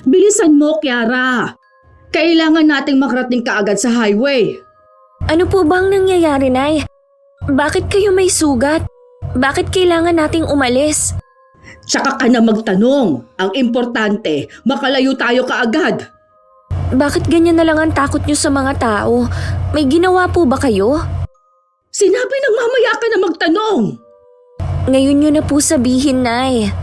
Bilisan mo, Kiara. Kailangan nating makarating kaagad sa highway. Ano po bang nangyayari, Nay? Bakit kayo may sugat? Bakit kailangan nating umalis? Tsaka ka na magtanong. Ang importante, makalayo tayo kaagad. Bakit ganyan na lang ang takot nyo sa mga tao? May ginawa po ba kayo? Sinabi ng mamaya ka na magtanong. Ngayon nyo na po sabihin, Nay.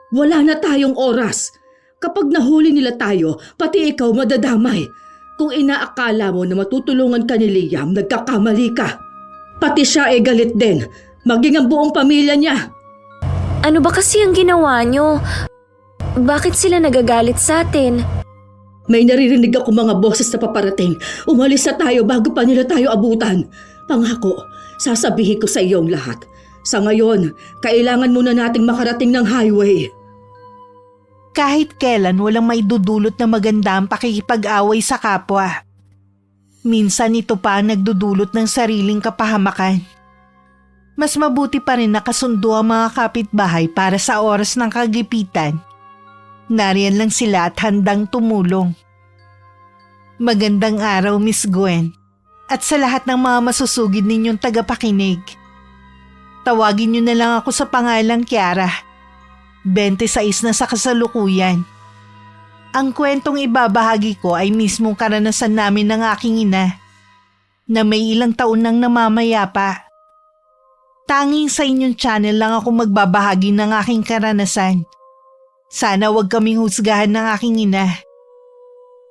Wala na tayong oras. Kapag nahuli nila tayo, pati ikaw madadamay. Kung inaakala mo na matutulungan ka ni Liam, nagkakamali ka. Pati siya ay galit din, maging ang buong pamilya niya. Ano ba kasi ang ginawa nyo? Bakit sila nagagalit sa atin? May naririnig ako mga boses na paparating. Umalis na tayo bago pa nila tayo abutan. Pangako, sasabihin ko sa iyong lahat. Sa ngayon, kailangan muna nating makarating ng highway. Kahit kailan walang maidudulot na maganda ang pakikipag-away sa kapwa. Minsan ito pa ang nagdudulot ng sariling kapahamakan. Mas mabuti pa rin nakasundo ang mga kapitbahay para sa oras ng kagipitan. Nariyan lang sila at handang tumulong. Magandang araw, Miss Gwen. At sa lahat ng mga masusugid ninyong tagapakinig. Tawagin niyo na lang ako sa pangalang Kiara. 26 na sa kasalukuyan. Ang kwentong ibabahagi ko ay mismong karanasan namin ng aking ina na may ilang taon nang namamayapa. Tanging sa inyong channel lang ako magbabahagi ng aking karanasan. Sana wag kaming husgahan ng aking ina.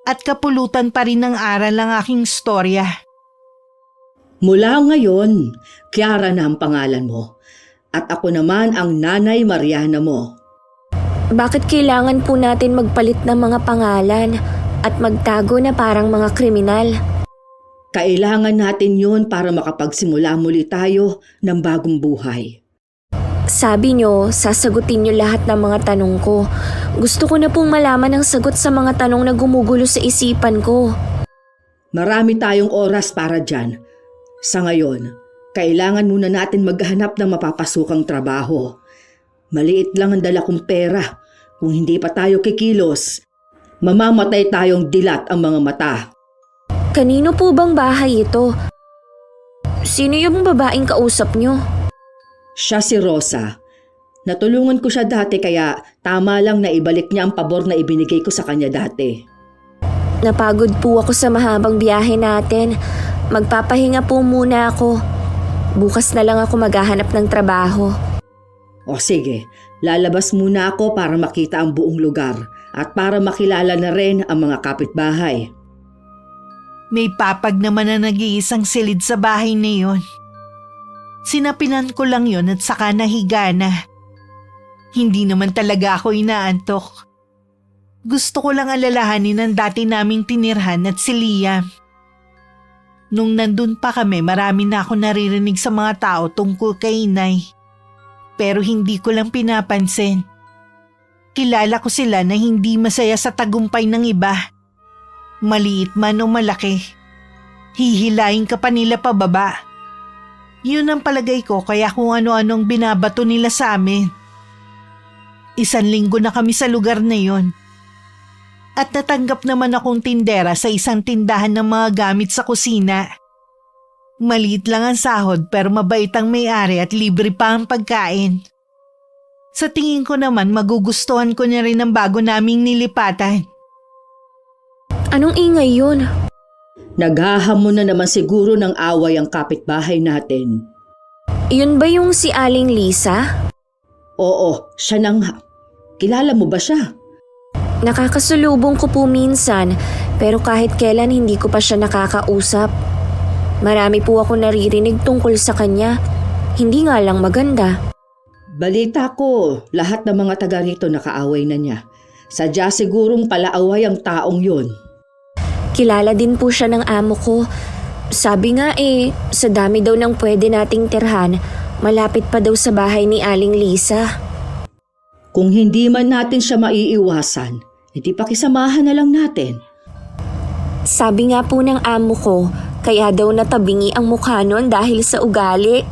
At kapulutan pa rin ng aral ang aking storya. Mula ngayon, Kiara na ang pangalan mo. At ako naman ang Nanay Mariana mo. Bakit kailangan po natin magpalit ng mga pangalan at magtago na parang mga kriminal? Kailangan natin yun para makapagsimula muli tayo ng bagong buhay. Sabi nyo, sasagutin nyo lahat ng mga tanong ko. Gusto ko na pong malaman ang sagot sa mga tanong na gumugulo sa isipan ko. Marami tayong oras para dyan. Sa ngayon, kailangan muna natin maghanap ng mapapasukang trabaho. Maliit lang ang dala kong pera. Kung hindi pa tayo kikilos, mamamatay tayong dilat ang mga mata. Kanino po bang bahay ito? Sino yung babaeng kausap nyo? Siya si Rosa. Natulungan ko siya dati kaya tama lang na ibalik niya ang pabor na ibinigay ko sa kanya dati. Napagod po ako sa mahabang biyahe natin. Magpapahinga po muna ako. Bukas na lang ako maghahanap ng trabaho. O sige, lalabas muna ako para makita ang buong lugar at para makilala na rin ang mga kapitbahay. May papag naman na nag-iisang silid sa bahay na yun. Sinapinan ko lang yun at saka nahiga na. Hindi naman talaga ako inaantok. Gusto ko lang alalahanin ang dati naming tinirhan at si Liam. Nung nandun pa kami, marami na ako naririnig sa mga tao tungkol kay Inay. Pero hindi ko lang pinapansin. Kilala ko sila na hindi masaya sa tagumpay ng iba. Maliit man o malaki. Hihilahin ka pa nila pababa. Yun ang palagay ko kaya kung ano-anong binabato nila sa amin. 1 linggo na kami sa lugar na yon. At natanggap naman akong tindera sa isang tindahan ng mga gamit sa kusina. Maliit lang ang sahod pero mabait ang may-ari at libre pa ang pagkain. Sa tingin ko naman magugustuhan ko niya rin ang bago naming nilipatan. Anong ingay yun? Naghahamon na naman siguro ng away ang kapitbahay natin. Yun ba yung si Aling Lisa? Oo, siya na nga. Kilala mo ba siya? Nakakasulubong ko po minsan pero kahit kailan hindi ko pa siya nakakausap. Marami po ako naririnig tungkol sa kanya. Hindi nga lang maganda. Balita ko, lahat ng mga taga rito nakaaway na niya. Sadya sigurong palaaway ang taong yun. Kilala din po siya ng amo ko. Sabi nga sa dami daw ng pwede nating tirhan, malapit pa daw sa bahay ni Aling Lisa. Kung hindi man natin siya maiiwasan, hindi pakisamahan na lang natin. Sabi nga po ng amo ko, kaya daw natabingi ang mukha nun dahil sa ugali.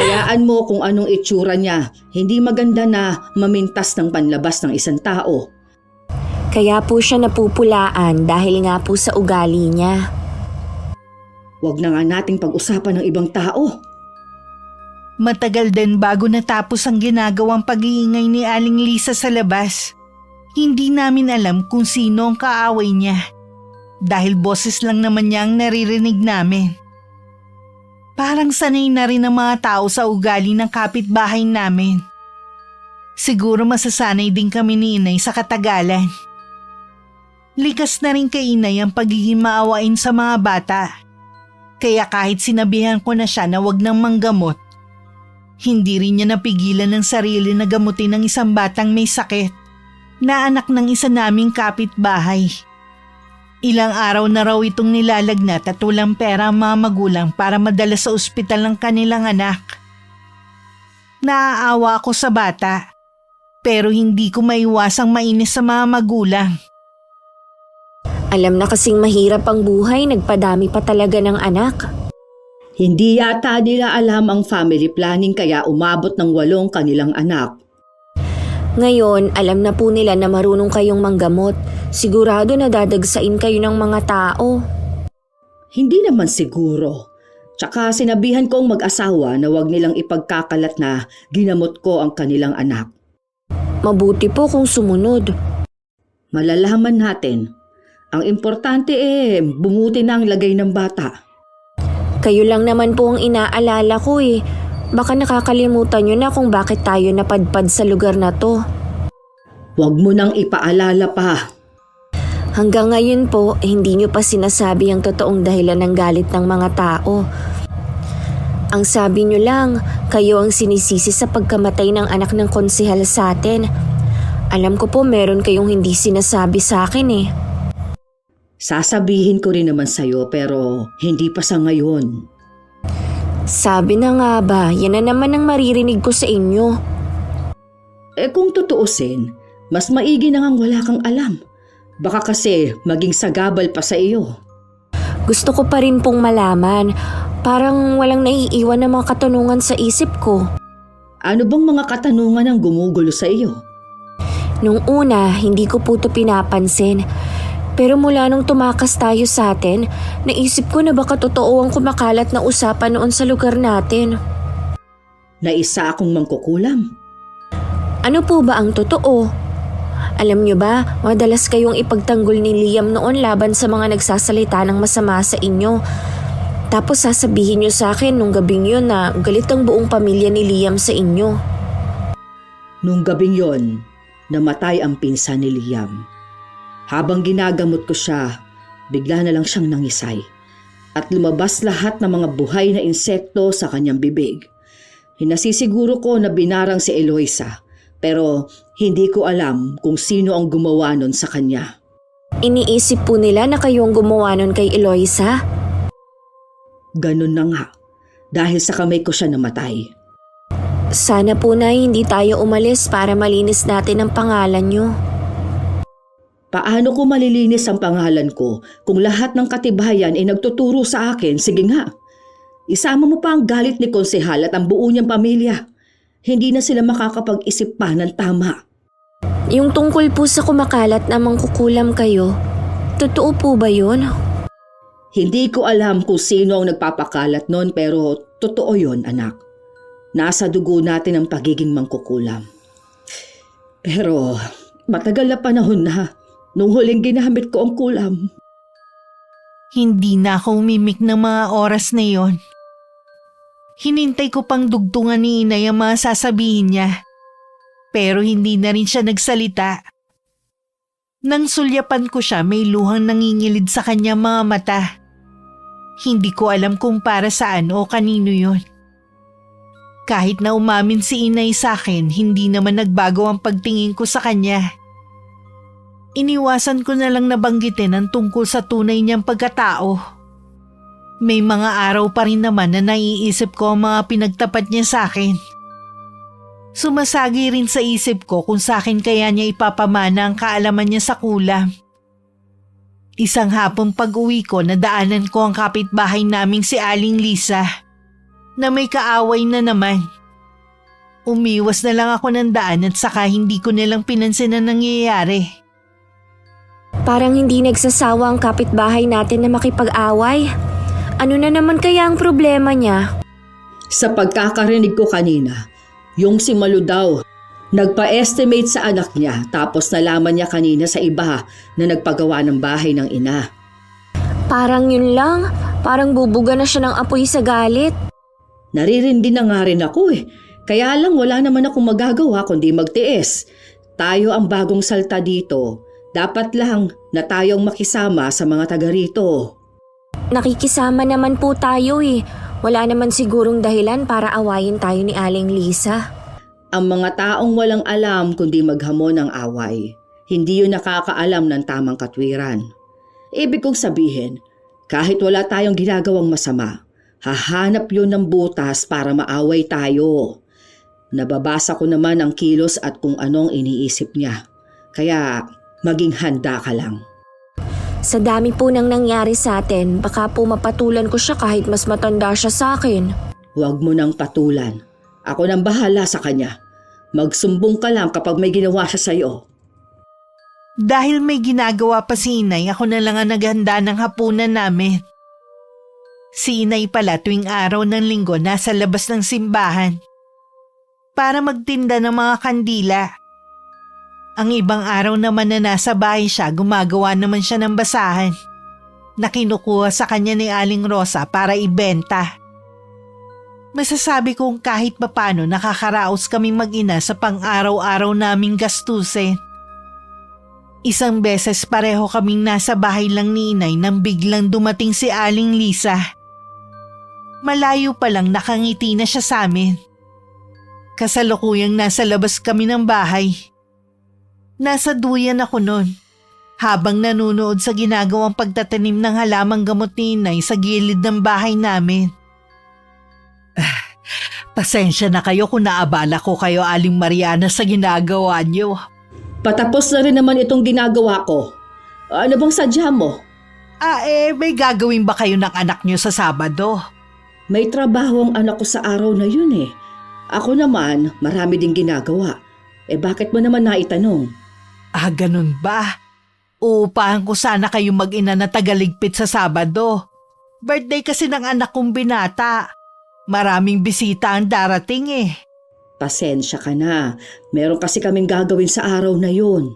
Hayaan mo kung anong itsura niya. Hindi maganda na mamintas ng panlabas ng isang tao. Kaya po siya napupulaan dahil nga po sa ugali niya. Huwag na nga nating pag-usapan ng ibang tao. Matagal din bago natapos ang ginagawang pag-iingay ni Aling Lisa sa labas. Hindi namin alam kung sino ang kaaway niya. Dahil boses lang naman niya ang naririnig namin. Parang sanay na rin ang mga tao sa ugali ng kapitbahay namin. Siguro masasanay din kami ni Inay sa katagalan. Likas na rin kay Inay ang pagiging maawain sa mga bata. Kaya kahit sinabihan ko na siya na wag nang manggamot, hindi rin niya napigilan ng sarili na gamutin ng isang batang may sakit na anak ng isa naming kapitbahay. Ilang araw na raw itong nilalagnat at walang pera ang mga magulang para madala sa ospital ng kanilang anak. Naaawa ako sa bata, pero hindi ko maiwasang mainis sa mga magulang. Alam na kasing mahirap ang buhay, nagpadami pa talaga ng anak. Hindi yata nila alam ang family planning kaya umabot ng 8 kanilang anak. Ngayon, alam na po nila na marunong kayong manggamot. Sigurado na dadagsain kayo ng mga tao. Hindi naman siguro. Tsaka sinabihan kong mag-asawa na wag nilang ipagkakalat na ginamot ko ang kanilang anak. Mabuti po kung sumunod. Malalaman natin. Ang importante bumuti na ang lagay ng bata. Kayo lang naman po ang inaalala ko eh. Baka nakakalimutan nyo na kung bakit tayo napadpad sa lugar na to. Huwag mo nang ipaalala pa. Hanggang ngayon po, hindi nyo pa sinasabi ang totoong dahilan ng galit ng mga tao. Ang sabi nyo lang, kayo ang sinisisi sa pagkamatay ng anak ng konsehal sa atin. Alam ko po meron kayong hindi sinasabi sa akin eh. Sasabihin ko rin naman sa'yo pero hindi pa sa ngayon. Sabi na nga ba, yan na naman ang maririnig ko sa inyo. Kung tutuusin, mas maigi na ngang wala kang alam. Baka kasi maging sagabal pa sa iyo. Gusto ko pa rin pong malaman. Parang walang naiiwan na mga katanungan sa isip ko. Ano bang mga katanungan ang gumugulo sa iyo? Nung una, hindi ko po ito pinapansin. Pero mula nung tumakas tayo sa atin, naisip ko na baka totoo ang kumakalat na usapan noon sa lugar natin. Na isa akong mangkukulam. Ano po ba ang totoo? Alam nyo ba, madalas kayong ipagtanggol ni Liam noon laban sa mga nagsasalita ng masama sa inyo. Tapos sasabihin nyo sa akin nung gabing yun na galit ang buong pamilya ni Liam sa inyo. Nung gabing yon, namatay ang pinsan ni Liam. Habang ginagamot ko siya, bigla na lang siyang nangisay at lumabas lahat ng mga buhay na insekto sa kanyang bibig. Hinasisiguro ko na binarang si Eloisa pero hindi ko alam kung sino ang gumawa nun sa kanya. Iniisip po nila na kayong gumawa nun kay Eloisa? Ganun na nga, dahil sa kamay ko siya namatay. Sana po na hindi tayo umalis para malinis natin ang pangalan nyo. Paano ko malilinis ang pangalan ko kung lahat ng katibayan ay nagtuturo sa akin? Sige nga, isama mo pa ang galit ni konsehal at ang buo niyang pamilya. Hindi na sila makakapag-isip pa ng tama. Yung tungkol po sa kumakalat na mangkukulam kayo, totoo po ba yun? Hindi ko alam kung sino ang nagpapakalat nun pero totoo yon, anak. Nasa dugo natin ang pagiging mangkukulam. Pero matagal na panahon na nung huling ginamit ko ang kulam. Hindi na ako umimik ng mga oras na yon. Hinintay ko pang dugtungan ni Inay ang mga sasabihin niya. Pero hindi na rin siya nagsalita. Nang sulyapan ko siya, may luhang nangingilid sa kanya mga mata. Hindi ko alam kung para saan o kanino yon. Kahit na umamin si Inay sa akin, hindi naman nagbago ang pagtingin ko sa kanya. Iniwasan ko na lang nabanggitin ang tungkol sa tunay niyang pagkatao. May mga araw pa rin naman na naiisip ko ang mga pinagtapat niya sa akin. Sumasagi rin sa isip ko kung sa akin kaya niya ipapamana ang kaalaman niya sa kulam. Isang hapong pag-uwi ko, nadaanan ko ang kapitbahay naming si Aling Lisa. na may kaaway na naman. Umiwas na lang ako ng daan at saka hindi ko nilang pinansin na nangyayari. Parang hindi nagsasawa ang kapitbahay natin na makipag-away. Ano na naman kaya ang problema niya? Sa pagkakarinig ko kanina, yung si Malu daw, nagpa-estimate sa anak niya tapos nalaman niya kanina sa iba na nagpagawa ng bahay ng ina. Parang yun lang. Parang bubuga na siya ng apoy sa galit. Naririndi na nga rin ako eh. Kaya lang wala naman akong magagawa kundi magtiis. Tayo ang bagong salta dito. Dapat lang na tayong makisama sa mga taga rito. Nakikisama naman po tayo eh. Wala naman sigurong dahilan para awayin tayo ni Aling Lisa. Ang mga taong walang alam kundi maghamon ng away, hindi yun nakakaalam ng tamang katwiran. Ibig kong sabihin, kahit wala tayong ginagawang masama, hahanap yun ng butas para maaway tayo. Nababasa ko naman ang kilos at kung anong iniisip niya. Kaya maging handa ka lang. Sa dami po nang nangyari sa atin, baka po mapatulan ko siya kahit mas matanda siya sa akin. Huwag mo nang patulan. Ako nang bahala sa kanya. Magsumbong ka lang kapag may ginawa siya sa'yo. Dahil may ginagawa pa si Inay, ako na lang ang naghanda ng hapunan namin. Si Inay pala tuwing araw ng linggo nasa labas ng simbahan para magtinda ng mga kandila. Ang ibang araw naman na nasa bahay siya, gumagawa naman siya ng basahan na kinukuha sa kanya ni Aling Rosa para ibenta. Masasabi kong kahit papano nakakaraos kaming mag-ina sa pang-araw-araw naming gastusin. Isang beses pareho kaming nasa bahay lang ni Inay nang biglang dumating si Aling Lisa. Malayo pa lang nakangiti na siya sa amin. Kasalukuyang nasa labas kami ng bahay. Nasa duyan ako noon, habang nanunood sa ginagawang pagtatanim ng halamang gamot ni Inay sa gilid ng bahay namin. Pasensya na kayo kung naabala ko kayo, Aling Mariana, sa ginagawa niyo. Patapos na rin naman itong ginagawa ko. Ano bang sadya mo? May gagawin ba kayo ng anak niyo sa Sabado? May trabaho ang anak ko sa araw na yun eh. Ako naman, marami ding ginagawa. Bakit mo naman naitanong? Ganun ba? Uupahan ko sana kayo mag-ina na tagaligpit sa Sabado. Birthday kasi ng anak kong binata. Maraming bisita ang darating eh. Pasensya ka na. Meron kasi kaming gagawin sa araw na yun.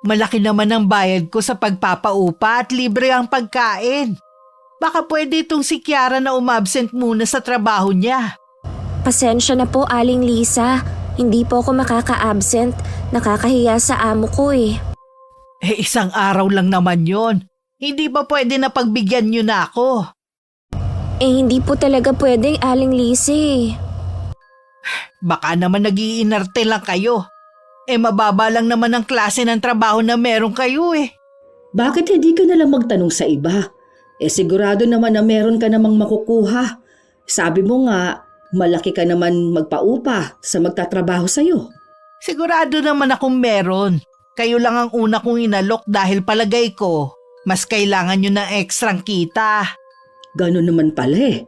Malaki naman ang bayad ko sa pagpapaupa at libre ang pagkain. Baka pwede itong si Kiara na umabsent muna sa trabaho niya. Pasensya na po, Aling Lisa. Hindi po ako makaka-absent. Nakakahiya sa amo ko eh. Isang araw lang naman yon. Hindi ba pwede na pagbigyan niyo na ako? Hindi po talaga pwedeng, Aling Lisa eh. Baka naman nag-iinarte lang kayo. Mababa lang naman ang klase ng trabaho na meron kayo eh. Bakit hindi ka nalang magtanong sa iba? Sigurado naman na meron ka namang makukuha. Sabi mo nga, malaki ka naman magpaupa sa magtatrabaho sa'yo. Sigurado naman akong meron. Kayo lang ang una kong inalok dahil palagay ko, mas kailangan nyo ng ekstrang kita. Ganon naman pala eh.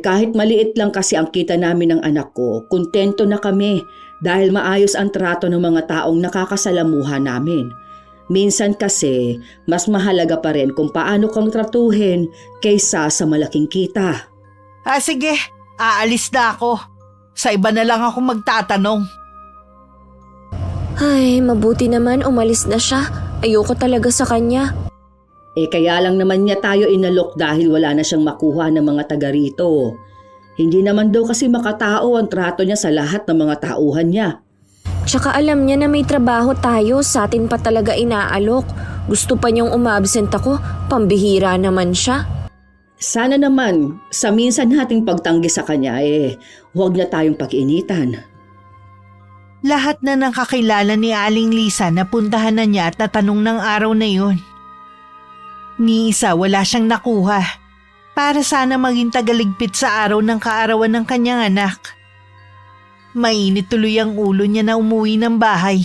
Kahit maliit lang kasi ang kita namin ng anak ko, kontento na kami dahil maayos ang trato ng mga taong nakakasalamuha namin. Minsan kasi, mas mahalaga pa rin kung paano kang tratuhin kaysa sa malaking kita. Sige, aalis na ako. Sa iba na lang ako magtatanong. Ay, mabuti naman umalis na siya. Ayoko talaga sa kanya. Kaya lang naman niya tayo inalok dahil wala na siyang makuha ng mga taga rito. Hindi naman daw kasi makatao ang trato niya sa lahat ng mga tauhan niya. Tsaka alam niya na may trabaho tayo, sa atin pa talaga inaalok. Gusto pa niyang umabsent ako, pambihira naman siya. Sana naman, sa minsan nating pagtanggi sa kanya huwag na tayong pag-initan. Lahat na ng kakilala ni Aling Lisa na puntahan na niya at natanong ng araw na yun. Ni isa wala siyang nakuha para sana maging tagaligpit sa araw ng kaarawan ng kanyang anak. Mainit tuloy ang ulo niya na umuwi ng bahay.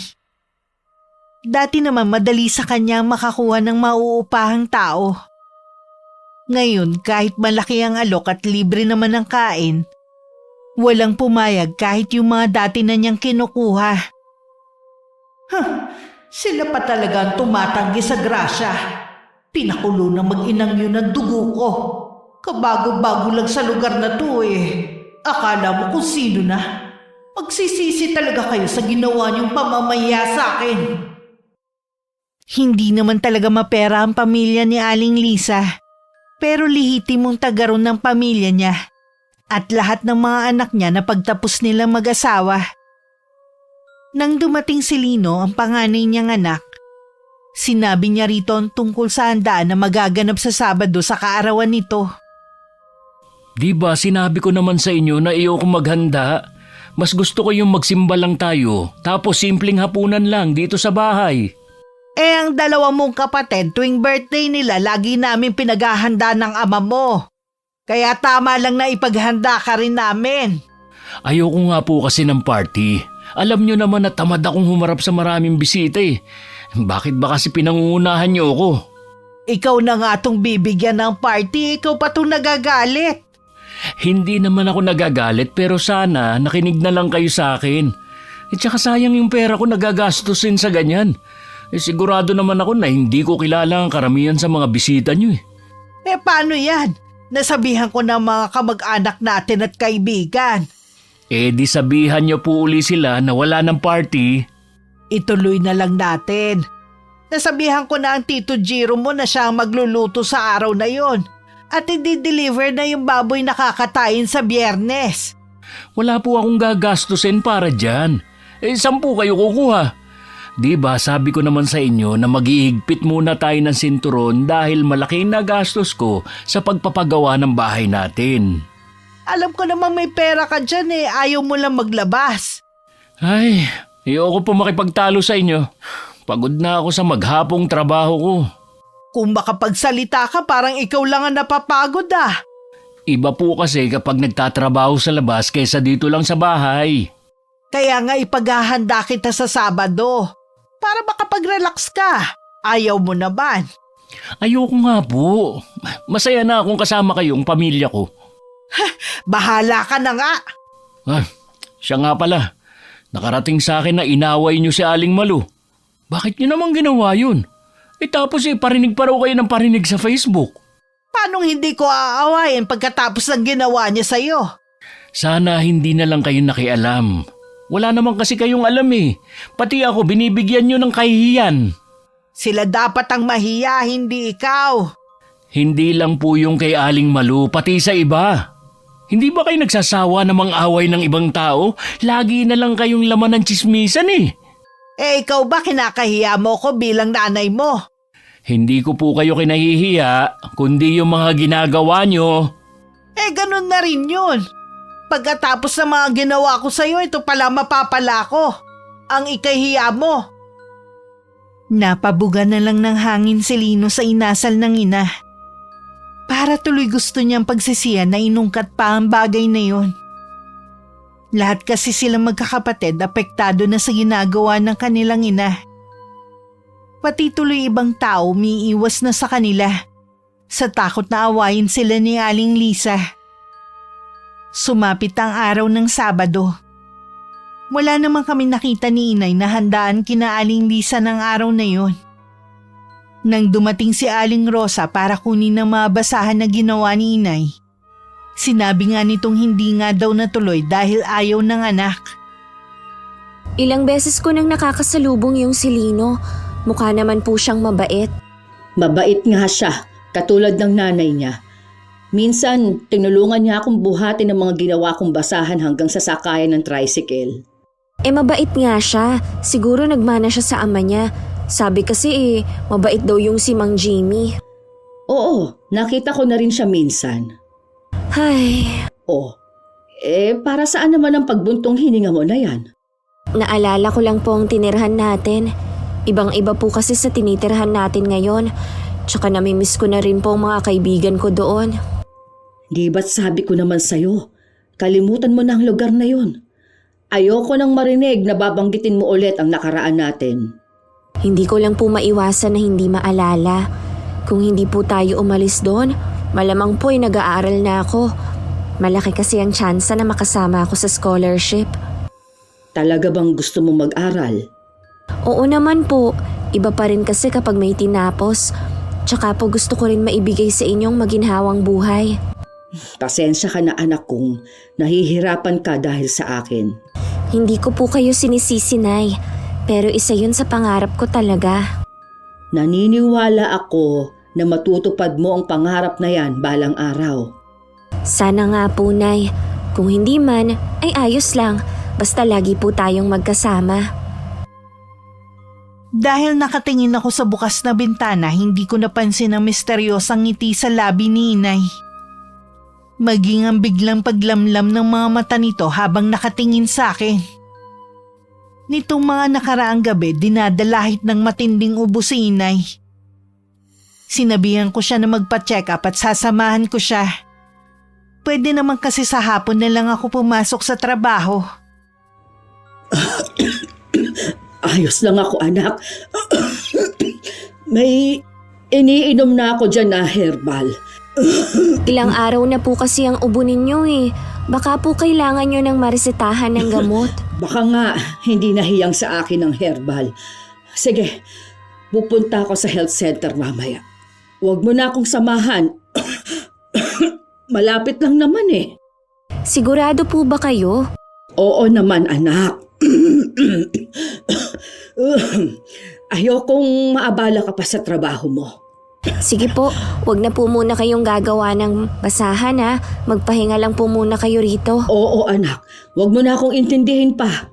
Dati naman madali sa kanya makakuha ng mauupahang tao. Ngayon kahit malaki ang alok at libre naman ang kain, Walang pumayag kahit yung mga dati na niyang kinukuha. Sila pa talaga ang tumatanggi sa grasya. Pinakulo na mag-inang yun ang dugo ko. Kabago-bago lang sa lugar na to eh. Akala mo kung sino na. Magsisisi talaga kayo sa ginawa niyong pamamaya sa akin. Hindi naman talaga mapera ang pamilya ni Aling Lisa. Pero lihitimong tagaron ng pamilya niya. At lahat ng mga anak niya na pagtapos nilang mag-asawa. Nang dumating si Lino, ang panganay niyang anak, sinabi niya rito ang tungkol sa handaan na magaganap sa Sabado sa kaarawan nito. Di ba sinabi ko naman sa inyo na ayoko maghanda? Mas gusto ko yung magsimba lang tayo, tapos simpleng hapunan lang dito sa bahay. Ang dalawa mong kapatid tuwing birthday nila lagi namin pinaghahanda ng ama mo. Kaya tama lang na ipaghanda ka rin namin. Ayoko nga po kasi ng party. Alam nyo naman na tamad akong humarap sa maraming bisita eh. Bakit ba kasi pinangungunahan nyo ako? Ikaw na nga itong bibigyan ng party, ikaw pa itong nagagalit. Hindi naman ako nagagalit pero sana nakinig na lang kayo sa akin. At saka sayang yung pera ko nagagastusin sa ganyan. Sigurado naman ako na hindi ko kilala ang karamihan sa mga bisita nyo eh. Paano yan? Nasabihan ko ng mga kamag-anak natin at kaibigan. Di sabihan nyo po uli sila na wala ng party. Ituloy na lang natin. Nasabihan ko na ang Tito Jiro mo na siya ang magluluto sa araw na yon. At i-deliver na yung baboy na kakatayin sa Biyernes. Wala po akong gagastusin para dyan. 10 kayo kukuha. Di ba sabi ko naman sa inyo na mag-iigpit muna tayo ng sinturon dahil malaki na gastos ko sa pagpapagawa ng bahay natin. Alam ko naman may pera ka dyan eh, ayaw mo lang maglabas. Ay, ayoko po makipagtalo sa inyo. Pagod na ako sa maghapong trabaho ko. Kung makapagsalita ka parang ikaw lang ang napapagod ah. Iba po kasi kapag nagtatrabaho sa labas kaysa dito lang sa bahay. Kaya nga ipaghahanda kita sa Sabado. Para makapag-relax ka. Ayaw mo naman. Ayoko nga po. Masaya na akong kasama kayong pamilya ko. Bahala ka na nga. Siya nga pala. Nakarating sa akin na inaway niyo si Aling Malu. Bakit niyo naman ginawa yun? Tapos parinig pa raw kayo ng parinig sa Facebook. Paano hindi ko aawayin pagkatapos ng ginawa niya sa'yo? Sana hindi na lang kayo nakialam. Wala naman kasi kayong alam eh. Pati ako binibigyan nyo ng kahihiyan. Sila dapat ang mahiya, hindi ikaw. Hindi lang po yung kay Aling Malu, pati sa iba. Hindi ba kayo nagsasawa na mang-away ng ibang tao? Lagi na lang kayong laman ng tsismisan eh. Ikaw ba kinakahiya mo ko bilang nanay mo? Hindi ko po kayo kinahihiya, kundi yung mga ginagawa nyo. Ganun na rin yun. Pagkatapos ng mga ginawa ko sa'yo, ito pala mapapala ko. Ang ikahiya mo. Napabuga na lang ng hangin si Lino sa inasal ng ina. Para tuloy gusto niyang pagsisiyan na inungkat pa ang bagay na yun. Lahat kasi silang magkakapatid apektado na sa ginagawa ng kanilang ina. Pati tuloy ibang tao umiiwas na sa kanila sa takot na awayin sila ni Aling Lisa. Sumapit ang araw ng Sabado. Wala naman kami nakita ni Inay na handaan kina Aling Lisa ng araw na yon. Nang dumating si Aling Rosa para kunin ang mga basahan na ginawa ni Inay, sinabi nga nitong hindi nga daw natuloy dahil ayaw ng anak. Ilang beses ko nang nakakasalubong yung si Lino. Mukha naman po siyang mabait. Mabait nga siya, katulad ng nanay niya. Minsan, tinulungan niya akong buhatin ang mga ginawa kong basahan hanggang sa sakayan ng tricycle. Mabait nga siya. Siguro nagmana siya sa ama niya. Sabi kasi mabait daw yung si Mang Jimmy. Oo, nakita ko na rin siya minsan. Ay, Para saan naman ang pagbuntong hininga mo na yan? naalala ko lang po ang tinirhan natin. Ibang-iba po kasi sa tinitirhan natin ngayon. Tsaka namimiss ko na rin po ang mga kaibigan ko doon. Di ba't sabi ko naman sa'yo, kalimutan mo na ang lugar na yon. Ayoko nang marinig na babanggitin mo ulit ang nakaraan natin. Hindi ko lang po maiwasan na hindi maalala. Kung hindi po tayo umalis doon, malamang po nag-aaral na ako. Malaki kasi ang tsansa na makasama ako sa scholarship. Talaga bang gusto mo mag-aral? Oo naman po, iba pa rin kasi kapag may tinapos. Tsaka po gusto ko rin maibigay sa inyong maginhawang buhay. Pasensya ka na anak kung nahihirapan ka dahil sa akin. Hindi ko po kayo sinisisi, Nay. Pero isa yun sa pangarap ko talaga. Naniniwala ako na matutupad mo ang pangarap na yan balang araw. Sana nga po, Nay. Kung hindi man, ay ayos lang. Basta lagi po tayong magkasama. Dahil nakatingin ako sa bukas na bintana, hindi ko napansin ang misteryosang ngiti sa labi ni Inay. Maging ang biglang paglamlam ng mga mata nito habang nakatingin sa akin. Nitong mga nakaraang gabi, dinadalahit ng matinding ubo si Inay. Sinabihan ko siya na magpa-check up at sasamahan ko siya. Pwede naman kasi sa hapon na lang ako pumasok sa trabaho. Ayos lang ako anak. May iniinom na ako dyan na herbal. Ilang araw na po kasi ang ubo ninyo eh. Baka po kailangan nyo ng maresetahan ng gamot. Baka nga hindi nahiyang sa akin ang herbal. Sige, pupunta ako sa health center mamaya. Huwag mo na akong samahan. Malapit lang naman eh. Sigurado po ba kayo? Oo naman anak. Ayokong maabala ka pa sa trabaho mo. Sige po, wag na po muna kayong gagawa ng basahan ha. Magpahinga lang po muna kayo rito. Oo anak, huwag mo na akong intindihin pa.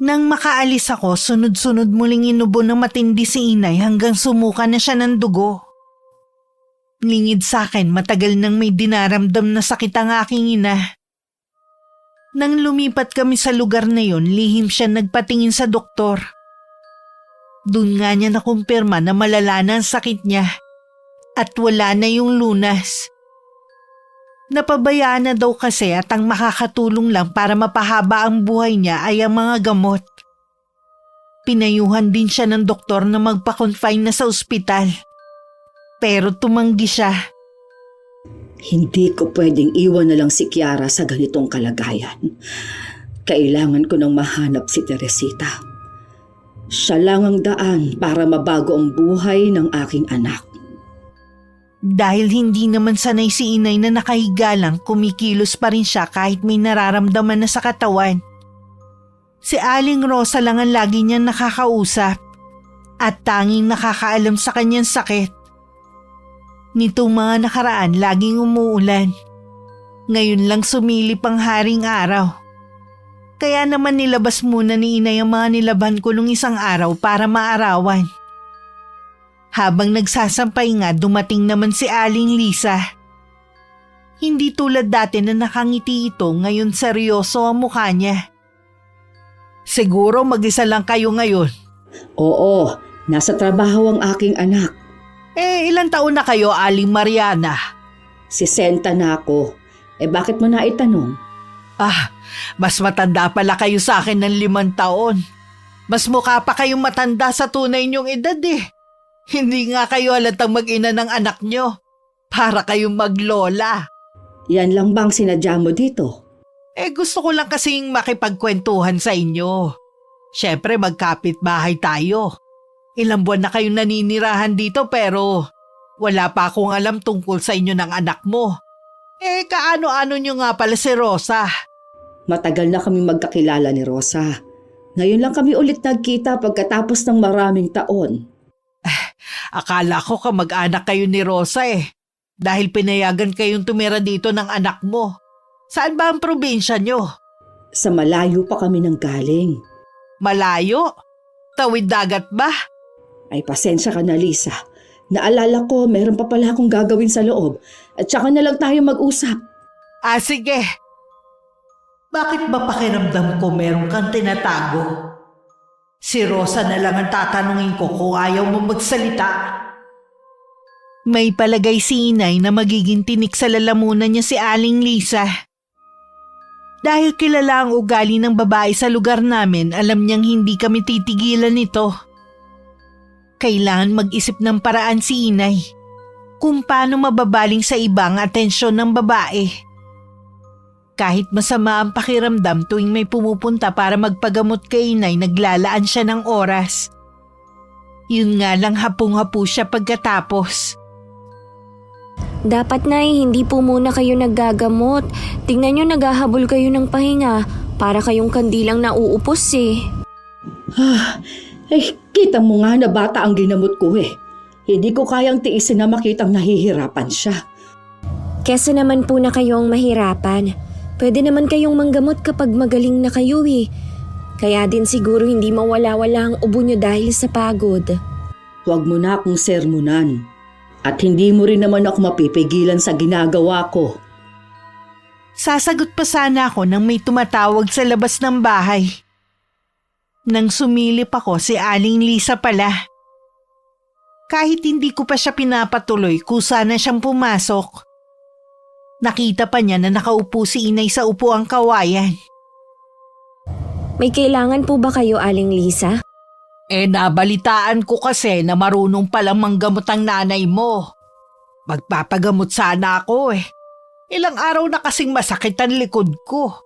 Nang makaalis ako, sunod-sunod muling inubo ng matindi si Inay hanggang sumuka na siya ng dugo. Lingid sa akin, matagal nang may dinaramdam na sakit ang aking ina. Nang lumipat kami sa lugar na yon, lihim siya nagpatingin sa doktor. Doon nga niya nakumpirma na malala na ang sakit niya at wala na yung lunas. Napabayaan na daw kasi at ang makakatulong lang para mapahaba ang buhay niya ay ang mga gamot. Pinayuhan din siya ng doktor na magpa-confine na sa ospital. Pero tumanggi siya. Hindi ko pwedeng iwan na lang si Kiara sa ganitong kalagayan. Kailangan ko nang mahanap si Teresita. Siya lang ang daan para mabago ang buhay ng aking anak. Dahil hindi naman sanay si Inay na nakahiga lang, kumikilos pa rin siya kahit may nararamdaman na sa katawan. Si Aling Rosa lang ang lagi niyang nakakausap at tanging nakakaalam sa kanyang sakit. Nitong mga nakaraan, laging umuulan. Ngayon lang sumilip ang haring araw. Kaya naman nilabas muna ni Inay ang mga nilaban ko nung isang araw para maarawan. Habang nagsasampay nga, dumating naman si Aling Lisa. Hindi tulad dati na nakangiti ito, ngayon seryoso ang mukha niya. Siguro mag-isa lang kayo ngayon. Oo, nasa trabaho ang aking anak. Ilang taon na kayo, Aling Mariana? 60 na ako. Bakit mo na itanong? Mas matanda pala kayo sa akin ng 5 taon. Mas mukha pa kayong matanda sa tunay niyong edad eh. Hindi nga kayo halatang mag-ina ng anak niyo. Para kayong maglola. Yan lang bang sinadya mo dito? Gusto ko lang kasing makipagkwentuhan sa inyo. Siyempre magkapit bahay tayo. Ilang buwan na kayong naninirahan dito pero wala pa akong alam tungkol sa inyo ng anak mo. Kaano-ano niyo nga pala si Rosa? Matagal na kami magkakilala ni Rosa. Ngayon lang kami ulit nagkita pagkatapos ng maraming taon. Akala ko kamag-anak kayo ni Rosa dahil pinayagan kayong tumira dito ng anak mo. Saan ba ang probinsya nyo? Sa malayo pa kami nang galing. Malayo? Tawid dagat ba? Ay pasensya ka na Lisa. Naalala ko meron pa pala akong gagawin sa loob at saka na lang tayo mag-usap. Sige. Bakit ba pakiramdam ko meron kang tinatago? Si Rosa na lang ang tatanungin ko kung ayaw mo magsalita. May palagay si Inay na magiging tinik sa lalamunan niya si Aling Lisa. Dahil kilala ang ugali ng babae sa lugar namin, alam niyang hindi kami titigilan nito. Kailangan mag-isip ng paraan si Inay kung paano mababaling sa iba ang atensyon ng babae. Kahit masama ang pakiramdam tuwing may pumupunta para magpagamot kay inay, naglalaan siya ng oras. Yun nga lang, hapong-hapo siya pagkatapos. Dapat, Nay, hindi po muna kayo naggagamot. Tingnan nyo, naghahabol kayo ng pahinga. Para kayong kandilang nauupos eh. Kita mo nga na bata ang ginamot ko eh. Hindi ko kayang tiisin na makitang nahihirapan siya. Kesa naman po na kayo ang mahirapan. Pwede naman kayong manggamot kapag magaling na kayo eh. Kaya din siguro hindi mawala-wala ang ubo nyo dahil sa pagod. Huwag mo na akong sermonan. At hindi mo rin naman ako mapipigilan sa ginagawa ko. Sasagot pa sana ako nang may tumatawag sa labas ng bahay. Nang sumilip ako, si Aling Lisa pala. Kahit hindi ko pa siya pinapatuloy, kusa na siyang pumasok. Nakita pa niya na nakaupo si inay sa upuang kawayan. May kailangan po ba kayo, Aling Lisa? Nabalitaan ko kasi na marunong palang manggamot ang nanay mo. Magpapagamot sana ako eh. Ilang araw na kasing masakit ang likod ko.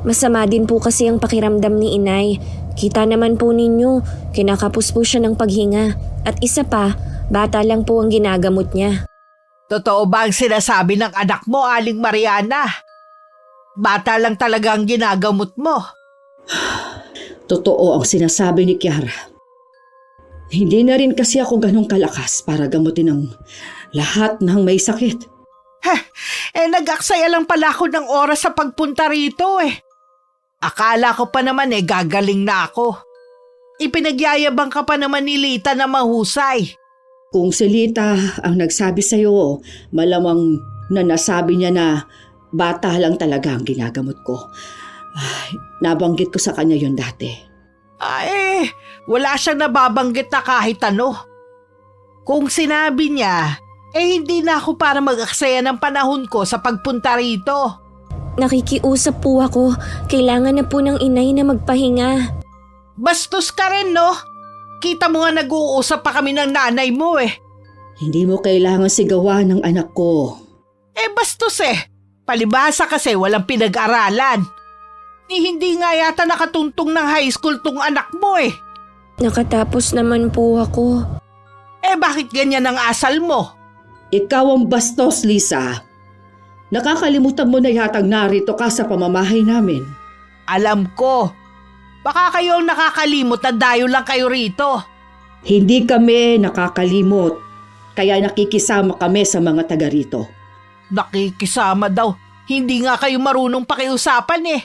Masama din po kasi ang pakiramdam ni inay. Kita naman po ninyo, kinakapos po siya ng paghinga. At isa pa, bata lang po ang ginagamot niya. Totoo ba ang sinasabi ng anak mo, Aling Mariana? Bata lang talaga ang ginagamot mo. Totoo ang sinasabi ni Kiara. Hindi na rin kasi ako ganong kalakas para gamutin ang lahat ng may sakit. Nag-aksaya lang pala ako ng oras sa pagpunta rito eh. Akala ko pa naman gagaling na ako. Ipinagyayabang ka pa naman ni Lita na mahusay. Kung si Lita ang nagsabi sa'yo, malamang na nasabi niya na bata lang talaga ang ginagamot ko. Nabanggit ko sa kanya yon dati. Wala siyang nababanggit na kahit ano. Kung sinabi niya, hindi na ako para mag-aksaya ng panahon ko sa pagpunta rito. Nakikiusap po ako. Kailangan na po ng inay na magpahinga. Bastos ka rin, no? Kita mo nga nag-uusap pa kami ng nanay mo eh. Hindi mo kailangan sigawan ng anak ko. Bastos eh. Palibhasa kasi walang pinag-aralan. Hindi nga yata nakatuntong ng high school tong anak mo eh. Nakatapos naman po ako. Bakit ganyan ang asal mo? Ikaw ang bastos, Lisa. Nakakalimutan mo na yatang narito ka sa pamamahay namin. Alam ko. Baka kayo ang nakakalimot na dayo lang kayo rito. Hindi kami nakakalimot. Kaya nakikisama kami sa mga taga rito. Nakikisama daw. Hindi nga kayo marunong pakiusapan eh.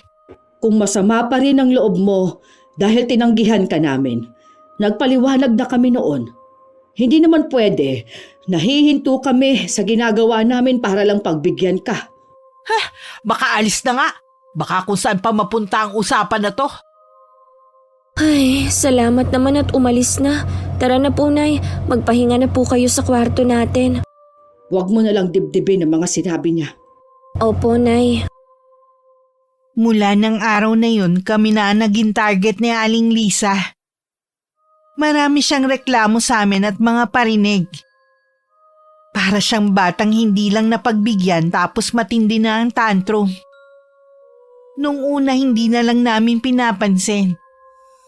Kung masama pa rin ang loob mo dahil tinanggihan ka namin, nagpaliwanag na kami noon. Hindi naman pwede. Nahihinto kami sa ginagawa namin para lang pagbigyan ka. Baka alis na nga. Baka kung saan pa mapunta ang usapan na to. Ay, salamat naman at umalis na. Tara na po, Nay. Magpahinga na po kayo sa kwarto natin. Huwag mo na lang dibdibin ang mga sinabi niya. Opo, Nay. Mula ng araw na yun, kami na ang naging target ni Aling Lisa. Marami siyang reklamo sa amin at mga parinig. Para siyang batang hindi lang napagbigyan tapos matindi na ang tantrum. Nung una hindi na lang namin pinapansin.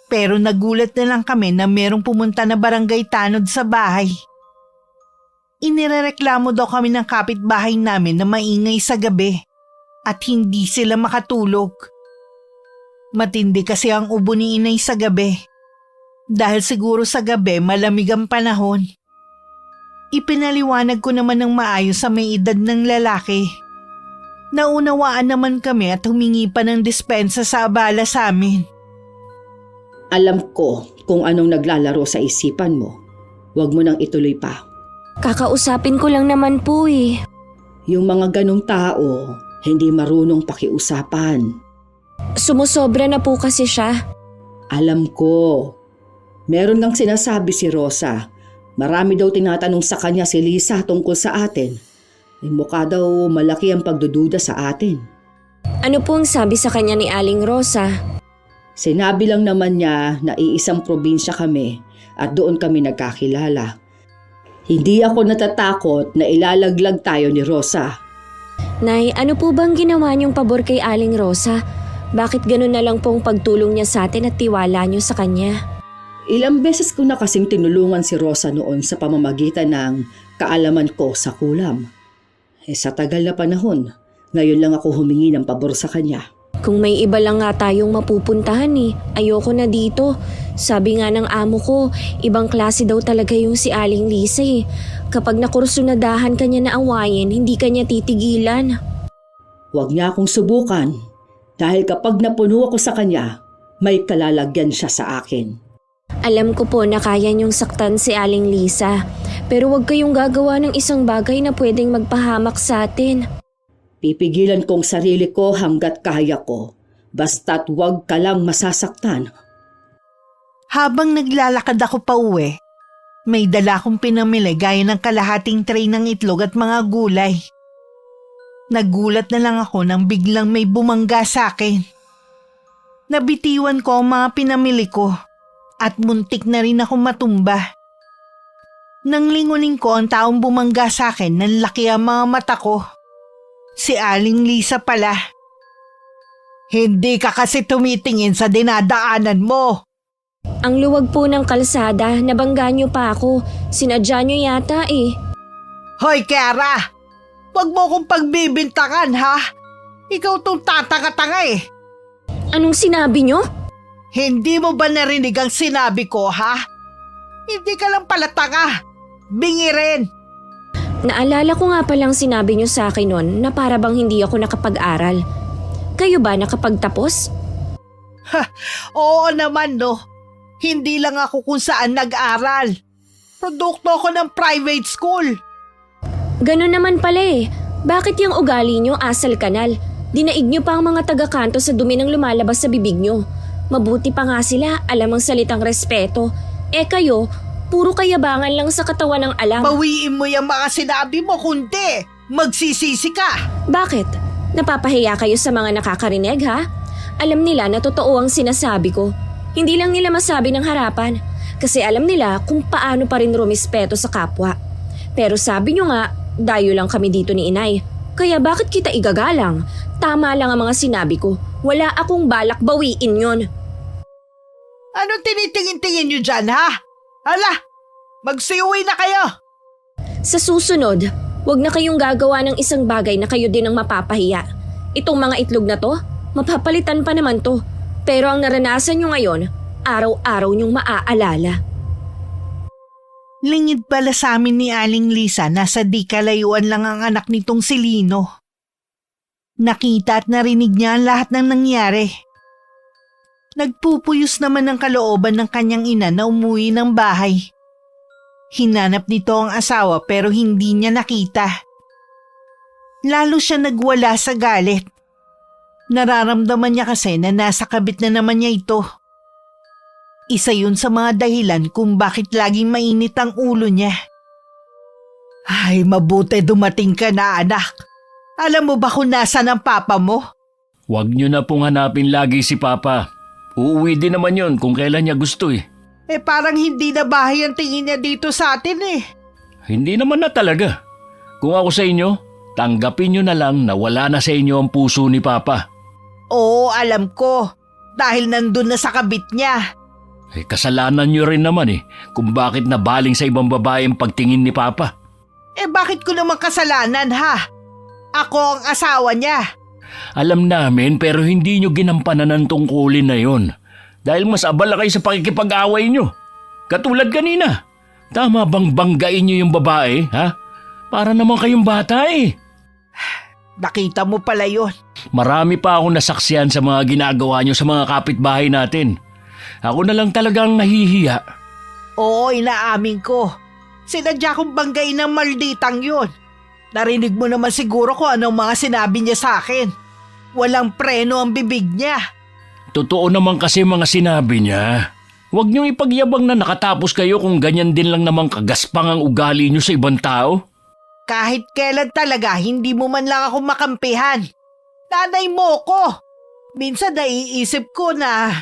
Pero nagulat na lang kami na merong pumunta na barangay tanod sa bahay. Inirereklamo daw kami ng kapitbahay namin na maingay sa gabi at hindi sila makatulog. Matindi kasi ang ubo ni inay sa gabi. Dahil siguro sa gabi malamig ang panahon. Ipinaliwanag ko naman ng maayos sa may edad ng lalaki. Naunawaan naman kami at humingi pa ng dispensa sa abala sa amin. Alam ko kung anong naglalaro sa isipan mo. Huwag mo nang ituloy pa. Kakausapin ko lang naman po eh. Yung mga ganong tao, hindi marunong pakiusapan. Sumusobra na po kasi siya. Alam ko. Meron ngang sinasabi si Rosa. Marami daw tinatanong sa kanya si Lisa tungkol sa atin. Mukha daw malaki ang pagdududa sa atin. Ano po ang sabi sa kanya ni Aling Rosa? Sinabi lang naman niya na iisang probinsya kami at doon kami nagkakilala. Hindi ako natatakot na ilalaglag tayo ni Rosa. Nay, ano po bang ginawa niyong pabor kay Aling Rosa? Bakit ganun na lang pong pagtulong niya sa atin at tiwala niyo sa kanya? Ilang beses ko na kasing tinulungan si Rosa noon sa pamamagitan ng kaalaman ko sa kulam. Sa tagal na panahon, ngayon lang ako humingi ng pabor sa kanya. Kung may iba lang nga tayong mapupuntahan ayoko na dito. Sabi nga ng amo ko, ibang klase daw talaga yung si Aling Lisa Kapag nakursunadahan kanya na awayin, hindi kanya titigilan. Huwag niya akong subukan dahil kapag napuno ako sa kanya, may kalalagyan siya sa akin. Alam ko po na kaya niyong saktan si Aling Lisa, pero huwag kayong gagawa ng isang bagay na pwedeng magpahamak sa atin. Pipigilan kong sarili ko hanggat kaya ko, basta't huwag ka lang masasaktan. Habang naglalakad ako pa uwi, may dala akong pinamili gaya ng kalahating tray ng itlog at mga gulay. Nagulat na lang ako nang biglang may bumangga sa akin. Nabitiwan ko ang mga pinamili ko at muntik na rin ako matumba. Nang lingunin ko ang taong bumangga sa akin, nanlaki ang mga mata ko. Si Aling Lisa pala. Hindi ka kasi tumitingin sa dinadaanan mo. Ang luwag po ng kalsada, nabangga niyo pa ako. Sinadya niyo yata Hoy, Kiara! Huwag mo kong pagbibintangan, ha? Ikaw tong tatanga-tanga Anong sinabi niyo? Hindi mo ba narinig ang sinabi ko, ha? Hindi ka lang pala tanga. Bingi rin. Naalala ko nga palang sinabi niyo sa akin noon na para bang hindi ako nakapag-aral. Kayo ba nakapagtapos? Oo naman, no. Hindi lang ako kung saan nag-aral. Produkto ko ng private school. Ganun naman pala Bakit yung ugali niyo asal kanal? Dinaig niyo pa ang mga taga-kanto sa dumi ng lumalabas sa bibig niyo. Mabuti pa nga sila, alam ang salitang respeto. Kayo, puro kayabangan lang sa katawan ng alam. Bawiin mo yung mga sinabi mo, kundi magsisisi ka. Bakit? Napapahiya kayo sa mga nakakarinig, ha? Alam nila na totoo ang sinasabi ko. Hindi lang nila masabi ng harapan kasi alam nila kung paano pa rin rumispeto sa kapwa. Pero sabi nyo nga, dayo lang kami dito ni Inay. Kaya bakit kita igagalang? Tama lang ang mga sinabi ko. Wala akong balak bawiin yon. Anong tinitingin-tingin nyo dyan, ha? Hala, magsiuwi na kayo. Sa susunod, wag na kayong gagawa ng isang bagay na kayo din ang mapapahiya. Itong mga itlog na to, mapapalitan pa naman to. Pero ang naranasan nyo ngayon, araw-araw nyong maaalala. Lingid pala sa amin ni Aling Lisa, nasa di kalayuan lang ang anak nitong si Lino. Nakita at narinig niya ang lahat ng nangyari. Nagpupuyos naman ang kalooban ng kanyang ina na umuwi ng bahay. Hinanap nito ang asawa pero hindi niya nakita. Lalo siya nagwala sa galit. Nararamdaman niya kasi na nasa kabit na naman niya ito. Isa yun sa mga dahilan kung bakit laging mainit ang ulo niya. Ay, mabuti dumating ka na, anak. Alam mo ba kung nasan ang papa mo? Huwag niyo na pong hanapin lagi si Papa. Uuwi din naman yon kung kailan niya gusto Parang hindi na bahay ang tingin niya dito sa atin Hindi naman na talaga. Kung ako sa inyo, tanggapin niyo na lang na wala na sa inyo ang puso ni Papa. Oo, alam ko. Dahil nandun na sa kabit niya. Kasalanan niyo rin naman kung bakit nabaling sa ibang babae ang pagtingin ni Papa. Bakit ko naman kasalanan, ha? Ako ang asawa niya. Alam namin pero hindi niyo ginampanan ang tungkulin na yon. Dahil mas abala kayo sa pakikipag-away niyo. Katulad kanina. Tama bang banggain niyo yung babae, ha? Para naman kayong bata Nakita mo pala yun. Marami pa akong nasaksihan sa mga ginagawa niyo sa mga kapitbahay natin. Ako na lang talagang nahihiya. Oo, inaamin ko. Sinadya kong banggain ng malditang yun. Narinig mo naman siguro kung anong mga sinabi niya sa akin. Walang preno ang bibig niya. Totoo naman kasi mga sinabi niya. Huwag niyong ipagyabang na nakatapos kayo kung ganyan din lang namang kagaspang ang ugali niyo sa ibang tao. Kahit kailan talaga, hindi mo man lang ako makampihan. Nanay mo ko. Minsan naiisip ko na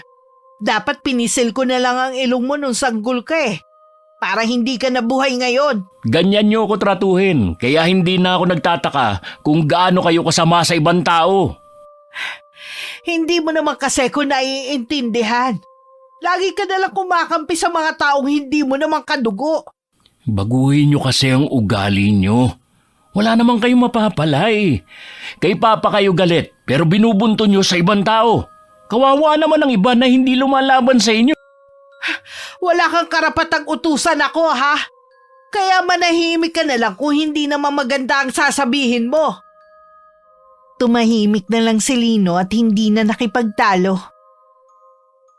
dapat pinisil ko na lang ang ilong mo nung sanggol ka para hindi ka nabuhay ngayon. Ganyan niyo ako tratuhin, kaya hindi na ako nagtataka kung gaano kayo kasama sa ibang tao. Hindi mo naman kasi ko naiintindihan. Lagi ka nalang kumakampi sa mga taong hindi mo naman kadugo. Baguhin niyo kasi ang ugali niyo. Wala naman kayong mapapala eh. Kay Papa kayo galit, pero binubunto niyo sa ibang tao. Kawawa naman ang iba na hindi lumalaban sa inyo. Wala kang karapatang utusan ako, ha? Kaya manahimik ka na lang kung hindi naman maganda ang sasabihin mo. Tumahimik na lang si Lino at hindi na nakipagtalo.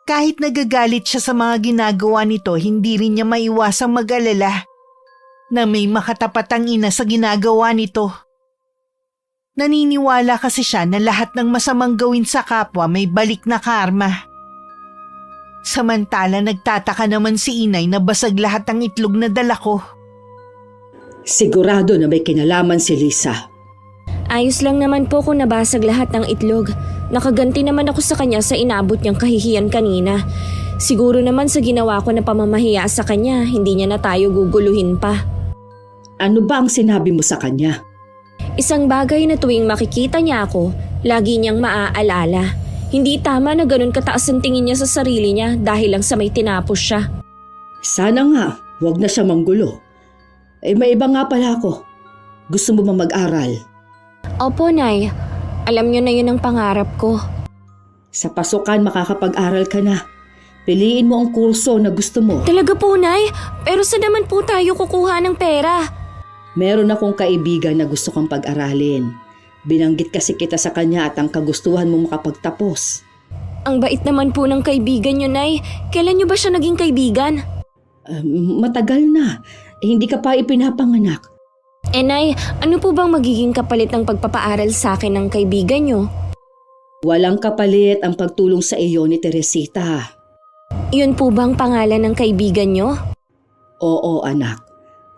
Kahit nagagalit siya sa mga ginagawa nito, hindi rin niya maiwasang mag-alala na may makatapatang ina sa ginagawa nito. Naniniwala kasi siya na lahat ng masamang gawin sa kapwa may balik na karma. Samantala nagtataka naman si inay na basag lahat ng itlog na dala ko. Sigurado na may kinalaman si Lisa. Ayos lang naman po kung nabasag lahat ng itlog. Nakaganti naman ako sa kanya sa inabot niyang kahihiyan kanina. Siguro naman sa ginawa ko na pamamahiya sa kanya, hindi niya na tayo guguluhin pa. Ano ba ang sinabi mo sa kanya? Isang bagay na tuwing makikita niya ako, lagi niyang maaalala. Hindi tama na ganun kataas ang tingin niya sa sarili niya dahil lang sa may tinapos siya. Sana nga, huwag na siya manggulo. May iba nga pala ako. Gusto mo ba mag-aral? Opo, Nay. Alam niyo na yun ang pangarap ko. Sa pasukan makakapag-aral ka na. Piliin mo ang kurso na gusto mo. Talaga po, Nay? Pero saan naman po tayo kukuha ng pera? Meron akong kaibigan na gusto kang pag-aralin. Binanggit kasi kita sa kanya at ang kagustuhan mo makapagtapos. Ang bait naman po ng kaibigan niyo, Nay. Kailan niyo ba siya naging kaibigan? Matagal na. Hindi ka pa ipinapanganak. Nay, ano po bang magiging kapalit ng pagpapaaral sa akin ng kaibigan niyo? Walang kapalit ang pagtulong sa iyo ni Teresita. Yun po bang pangalan ng kaibigan niyo? Oo, anak.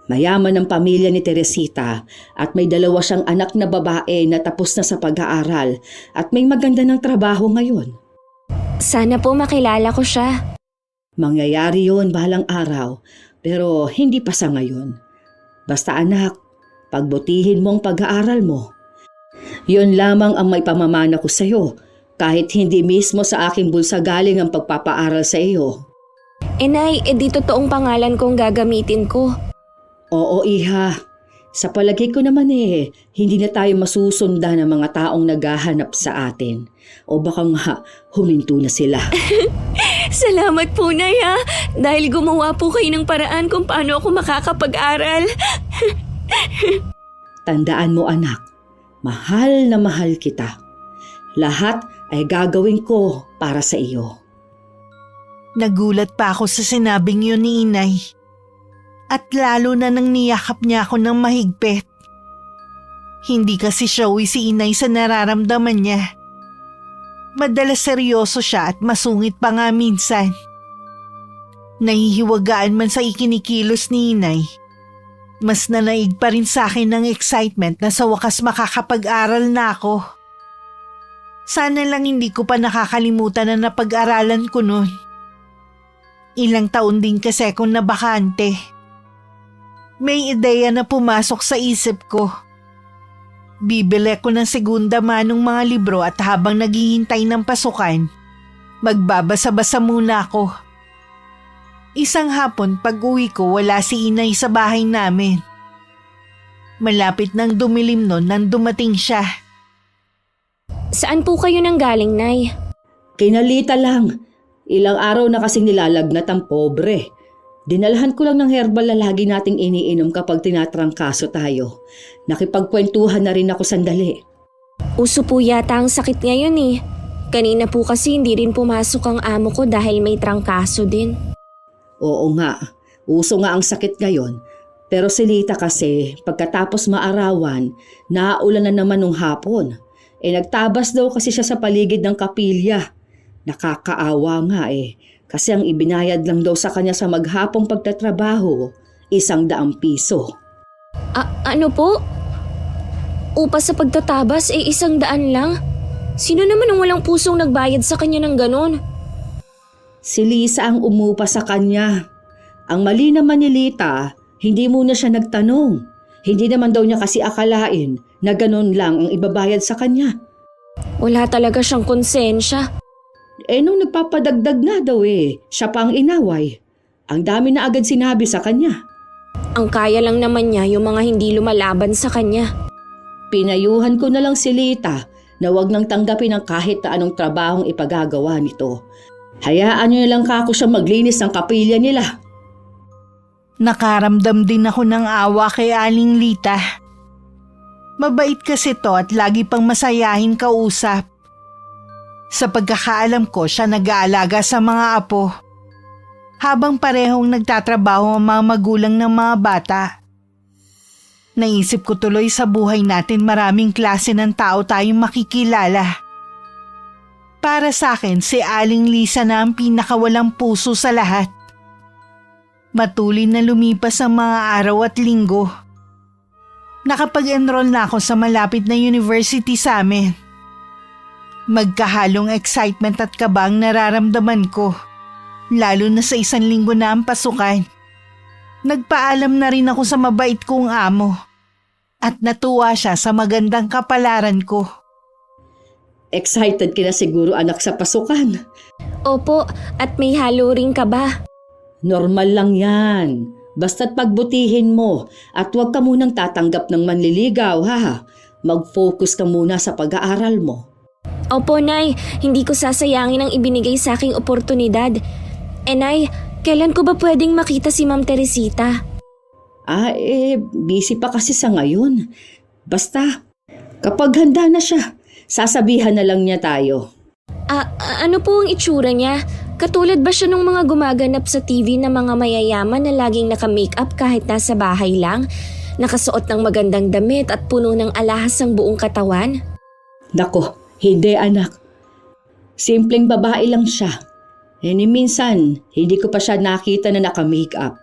Mayaman ang pamilya ni Teresita at may 2 siyang anak na babae na tapos na sa pag-aaral at may maganda ng trabaho ngayon. Sana po makilala ko siya. Mangyayari yun balang araw pero hindi pa sa ngayon. Basta anak, pagbutihin mo ang pag-aaral mo. Yun lamang ang may pamamana ko sa iyo kahit hindi mismo sa aking bulsa galing ang pagpapaaral sa iyo. Nay, di totoong pangalan kong gagamitin ko. Oo, iha. Sa palagay ko naman hindi na tayo masusundan ng mga taong naghahanap sa atin. O baka nga, huminto na sila. Salamat po, Nay, ha? Dahil gumawa po kayo ng paraan kung paano ako makakapag-aral. Tandaan mo, anak, mahal na mahal kita. Lahat ay gagawin ko para sa iyo. Nagulat pa ako sa sinabing yun ni inay. At lalo na nang niyakap niya ako ng mahigpit. Hindi kasi showy si inay sa nararamdaman niya. Madalas seryoso siya at masungit pa nga minsan. Nahihiwagaan man sa ikinikilos ni inay. Mas nanaig pa rin sa akin ng excitement na sa wakas makakapag-aral na ako. Sana lang hindi ko pa nakakalimutan na napag-aralan ko noon. Ilang taon din kasi akong nabakante. May ideya na pumasok sa isip ko. Bibili ko ng segunda manong mga libro at habang naghihintay ng pasukan, magbabasa-basa muna ako. Isang hapon pag-uwi ko wala si inay sa bahay namin. Malapit nang dumilim noon nang dumating siya. Saan po kayo nanggaling, Nay? Kinalita lang. Ilang araw na kasing nilalagnat ang pobre. Dinalhan ko lang ng herbal na lagi nating iniinom kapag tinatrangkaso tayo. Nakipagkwentuhan na rin ako sandali. Uso po yata ang sakit ngayon eh. Kanina po kasi hindi rin pumasok ang amo ko dahil may trangkaso din. Oo nga, uso nga ang sakit ngayon. Pero si Lita kasi pagkatapos maarawan, naulan na naman nung hapon. Nagtabas daw kasi siya sa paligid ng kapilya. Nakakaawa nga kasi ang ibinayad lang daw sa kanya sa maghapong pagtatrabaho, 100 piso. Ano po? Upa sa pagtatabas 100 lang? Sino naman ang walang pusong nagbayad sa kanya ng ganon? Si Lisa ang umupa sa kanya. Ang mali naman ni Lita, hindi muna siya nagtanong. Hindi naman daw niya kasi akalain na ganun lang ang ibabayad sa kanya. Wala talaga siyang konsensya. Nung nagpapadagdag nga daw siya pa ang inaway. Ang dami na agad sinabi sa kanya. Ang kaya lang naman niya yung mga hindi lumalaban sa kanya. Pinayuhan ko na lang si Lita na wag nang tanggapin ang kahit na anong trabahong ipagagawa nito. Hayaan niyo na lang kako siya maglinis ng kapilya nila. Nakaramdam din ako ng awa kay Aling Lita. Mabait kasi to at lagi pang masayahin kausap. Sa pagkakaalam ko, siya nag-aalaga sa mga apo. Habang parehong nagtatrabaho ang mga magulang ng mga bata. Naisip ko tuloy sa buhay natin maraming klase ng tao tayong makikilala. Para sa akin, si Aling Lisa na ang pinakawalang puso sa lahat. Matulin na lumipas ang mga araw at linggo. Nakapag-enroll na ako sa malapit na university sa amin. Magkahalong excitement at kaba ang nararamdaman ko. Lalo na sa 1 linggo na ang pasukan. Nagpaalam na rin ako sa mabait kong amo. At natuwa siya sa magandang kapalaran ko. Excited ka na siguro anak sa pasukan. Opo, at may halo ring kaba. Normal lang yan. Basta't pagbutihin mo at huwag ka munang tatanggap ng manliligaw ha. Mag-focus ka muna sa pag-aaral mo. Opo, Nay. Hindi ko sasayangin ang ibinigay sa aking oportunidad. Nay, kailan ko ba pwedeng makita si Ma'am Teresita? Busy pa kasi sa ngayon. Basta, kapag handa na siya, sasabihan na lang niya tayo. Ano po ang itsura niya? Katulad ba siya nung mga gumaganap sa TV na mga mayayaman na laging naka-makeup kahit nasa bahay lang? Nakasuot ng magandang damit at puno ng alahas ang buong katawan? Nako, hindi anak. Simpleng babae lang siya. Ni minsan, hindi ko pa siya nakita na naka-makeup.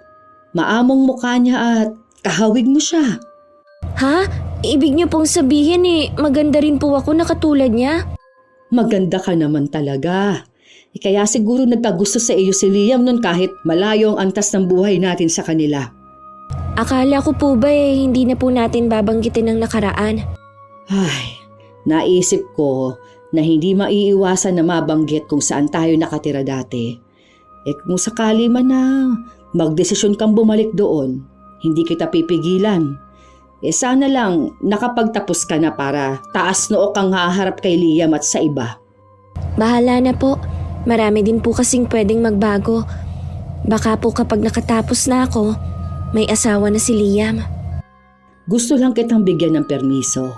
Maamong mukha niya at kahawig mo siya. Ha? Ibig niyo pong sabihin maganda rin po ako na katulad niya? Maganda ka naman talaga. Kaya siguro nagkagusto sa iyo si Liam nun kahit malayo ang antas ng buhay natin sa kanila. Akala ko po ba hindi na po natin babanggitin ang nakaraan? Ay, naisip ko na hindi maiiwasan na mabanggit kung saan tayo nakatira dati. Kung sakali man na magdesisyon kang bumalik doon, hindi kita pipigilan. Sana lang nakapagtapos ka na para taas noo kang haharap kay Liam at sa iba. Bahala na po. Marami din po kasing pwedeng magbago. Baka po kapag nakatapos na ako, may asawa na si Liam. Gusto lang kitang bigyan ng permiso.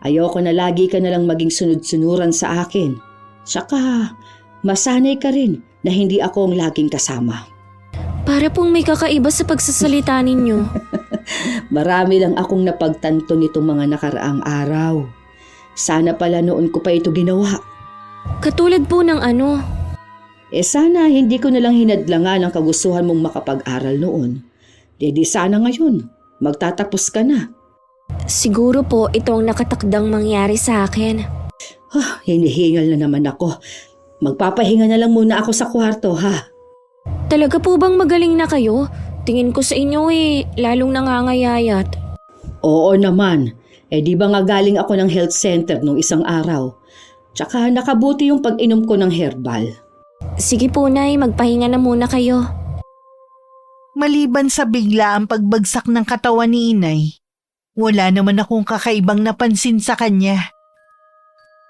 Ayoko na lagi ka nalang maging sunod-sunuran sa akin. Saka, masanay ka rin na hindi ako ang laging kasama. Para pong may kakaiba sa pagsasalita ninyo. Marami lang akong napagtanto nitong mga nakaraang araw. Sana pala noon ko pa ito ginawa. Katulad po ng ano? Sana hindi ko nalang hinadlangan ang kagustuhan mong makapag-aral noon. Di sana ngayon, magtatapos ka na. Siguro po ito ang nakatakdang mangyari sa akin. Hinihingal na naman ako. Magpapahinga na lang muna ako sa kwarto ha. Talaga po bang magaling na kayo? Tingin ko sa inyo lalong nangangayayat. Oo naman. Di ba nga galing ako ng health center nung isang araw? Tsaka nakabuti yung pag-inom ko ng herbal. Sige po, Nay, magpahinga na muna kayo. Maliban sa bigla ang pagbagsak ng katawan ni Inay, wala naman akong kakaibang napansin sa kanya.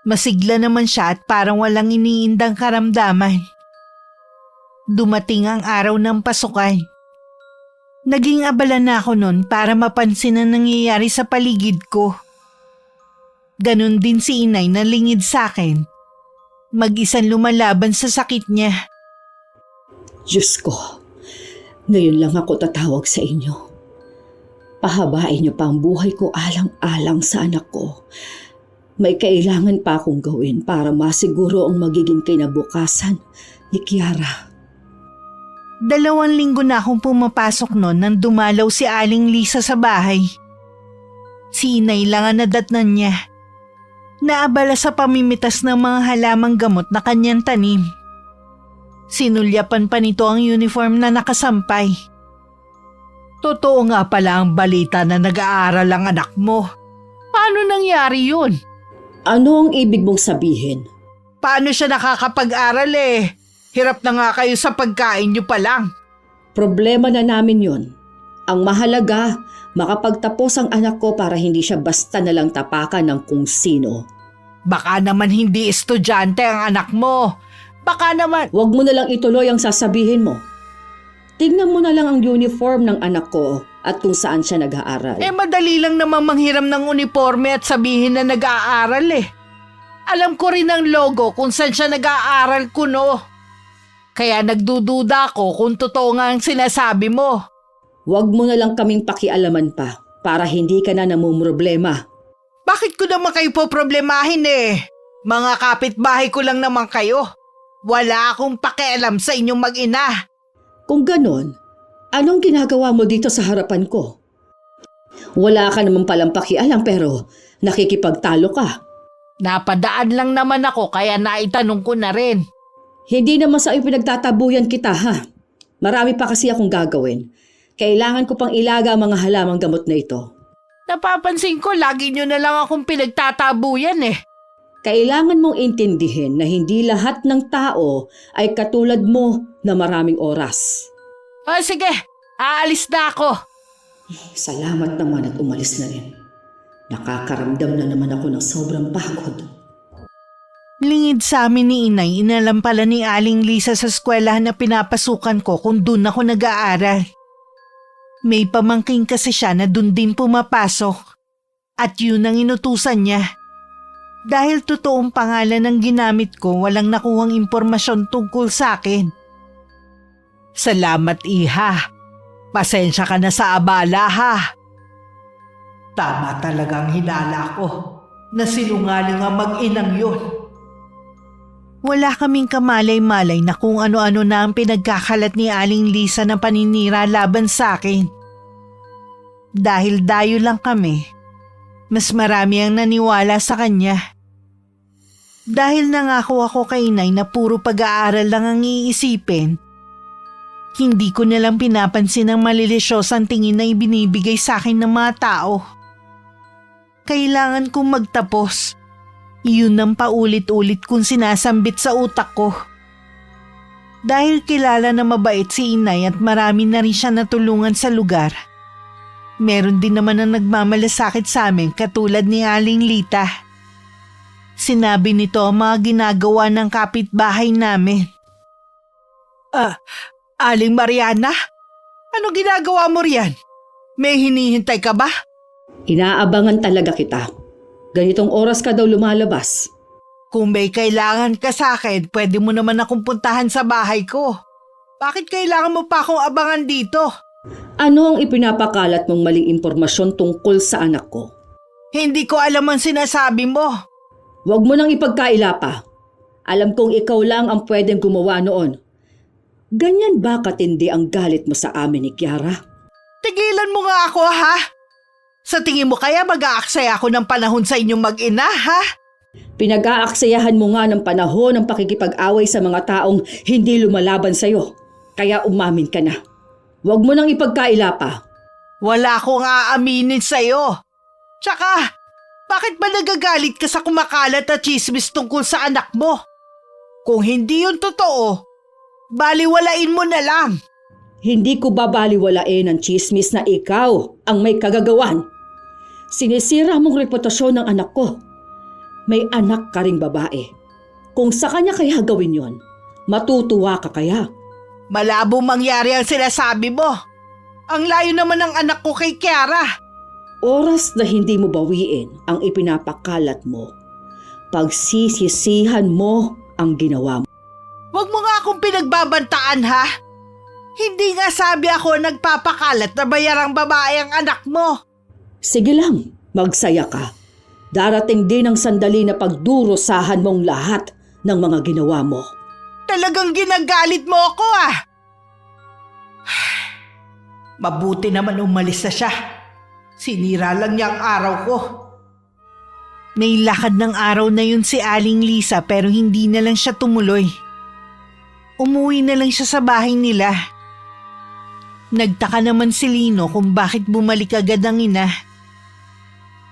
Masigla naman siya at parang walang iniindang karamdaman. Dumating ang araw ng pasukan. Naging abala na ako noon para mapansin ang nangyayari sa paligid ko. Ganon din si Inay na lingid sa akin. Mag-isang lumalaban sa sakit niya. Diyos ko, ngayon lang ako tatawag sa inyo. Pahabain niyo pa ang buhay ko alang-alang sa anak ko. May kailangan pa akong gawin para masiguro ang magiging kinabukasan ni Kiara. 2 linggo na akong pumapasok noon nang dumalaw si Aling Lisa sa bahay. Si Inay lang ang nadatnan niya. Naabala sa pamimitas ng mga halamang gamot na kanyang tanim. Sinulyapan pa nito ang uniform na nakasampay. Totoo nga pala ang balita na nag-aaral ang anak mo. Paano nangyari yun? Ano ang ibig mong sabihin? Paano siya nakakapag-aral eh? Hirap na nga kayo sa pagkain niyo pa lang. Problema na namin yon. Ang mahalaga, makapagtapos ang anak ko para hindi siya basta nalang tapakan ng kung sino. Baka naman hindi estudyante ang anak mo. Baka naman... Huwag mo na lang ituloy ang sasabihin mo. Tignan mo na lang ang uniform ng anak ko at kung saan siya nag-aaral. Madali lang naman manghiram ng uniforme at sabihin na nag-aaral eh. Alam ko rin ang logo kung saan siya nag-aaral kuno. Kaya nagdududa ako kung totoo nga ang sinasabi mo. Huwag mo na lang kaming pakialaman pa para hindi ka na namumroblema. Bakit ko naman kayo po problemahin eh? Mga kapitbahay ko lang naman kayo. Wala akong pakialam sa inyong mag-ina. Kung ganon, anong ginagawa mo dito sa harapan ko? Wala ka naman palang pakialam pero nakikipagtalo ka. Napadaan lang naman ako kaya naitanong ko na rin. Hindi naman sa ipinagtatabuyan kita ha. Marami pa kasi akong gagawin. Kailangan ko pang ilaga ang mga halamang gamot na ito. Napapansin ko lagi nyo na lang akong pinagtatabuyan eh. Kailangan mong intindihin na hindi lahat ng tao ay katulad mo na maraming oras. Sige, aalis na ako. Salamat naman at umalis na rin. Nakakaramdam na naman ako ng sobrang pagod. Lingid sa amin ni Inay, inalam pala ni Aling Lisa sa eskwelahan na pinapasukan ko kung dun ako nag-aaral. May pamangking kasi siya na dun din pumapasok. At yun ang inutusan niya. Dahil totoong pangalan ang ginamit ko, walang nakuhang impormasyon tungkol sa akin. Salamat, Iha. Pasensya ka na sa abala, ha? Tama talaga ang hinala ko na sinungaling ang mag-inang yun. Wala kaming kamalay-malay na kung ano-ano na ang pinagkakalat ni Aling Lisa na paninira laban sa akin. Dahil dayo lang kami, mas marami ang naniwala sa kanya. Dahil nangako ako kay Inay na puro pag-aaral lang ang iisipin, hindi ko nalang pinapansin ang malilisyosang tingin na ibinibigay sa akin ng mga tao. Kailangan kong magtapos. Yun ang paulit-ulit kong sinasambit sa utak ko. Dahil kilala na mabait si Inay at marami na rin siya natulungan sa lugar. Meron din naman ang nagmamalasakit sa amin katulad ni Aling Lita. Sinabi nito ang mga ginagawa ng kapitbahay namin. Aling Mariana? Ano ginagawa mo riyan? May hinihintay ka ba? Inaabangan talaga kita. Ganitong oras ka daw lumalabas. Kung may kailangan ka sa akin, pwede mo naman akong puntahan sa bahay ko. Bakit kailangan mo pa akong abangan dito? Ano ang ipinapakalat mong maling impormasyon tungkol sa anak ko? Hindi ko alam ang sinasabi mo. Huwag mo nang ipagkaila pa. Alam kong ikaw lang ang pwedeng gumawa noon. Ganyan ba katindi ang galit mo sa amin ni Kiara? Tigilan mo nga ako, ha? Sa tingin mo kaya mag-aaksaya ako ng panahon sa inyong mag-ina, ha? Pinag-aaksayahan mo nga ng panahon ng pakikipag-away sa mga taong hindi lumalaban sa'yo. Kaya umamin ka na. Huwag mo nang ipagkaila pa. Wala akong aaminin sa'yo. Tsaka, bakit ba nagagalit ka sa kumakalat at chismis tungkol sa anak mo? Kung hindi yun totoo, baliwalain mo na lang. Hindi ko babaliwalain ang chismis na ikaw ang may kagagawan. Sinisira mong reputasyon ng anak ko. May anak ka ring babae. Kung sa kanya kaya gawin yon, matutuwa ka kaya? Malabo mangyari ang sinasabi mo. Ang layo naman ng anak ko kay Kiara. Oras na hindi mo bawiin ang ipinapakalat mo, pagsisisihan mo ang ginawa mo. Huwag mo nga akong pinagbabantaan, ha? Hindi nga sabi ako nagpapakalat na bayarang babae ang anak mo. Sige lang, magsaya ka. Darating din ang sandali na pagdurusahan mong lahat ng mga ginawa mo. Talagang ginagalit mo ako, ah! Mabuti naman umalis na siya. Sinira lang niya ang araw ko. May lakad ng araw na yun si Aling Lisa pero hindi na lang siya tumuloy. umuwi na lang siya sa bahay nila. Nagtaka naman si Lino kung bakit bumalik agad ang ina.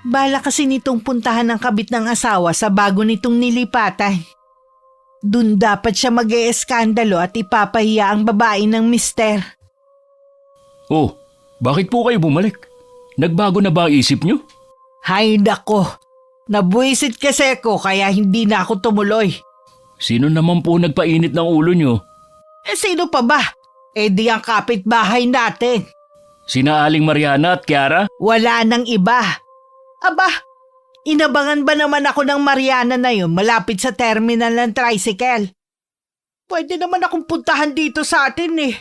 Bala kasi nitong puntahan ng kabit ng asawa sa bago nitong nilipatan. Dun dapat siya mag-e-eskandalo at ipapahiya ang babae ng mister. Oh, bakit po kayo bumalik? Nagbago na ba ang isip nyo? Hay nako, nabuisit kasi ko kaya hindi na ako tumuloy. Sino naman po nagpainit ng ulo nyo? Sino pa ba? Di ang kapitbahay natin. Sina Aling Mariana at Kiara? Wala nang iba. Aba, inabangan ba naman ako ng Mariana na yun malapit sa terminal ng tricycle? Pwede naman akong puntahan dito sa atin eh.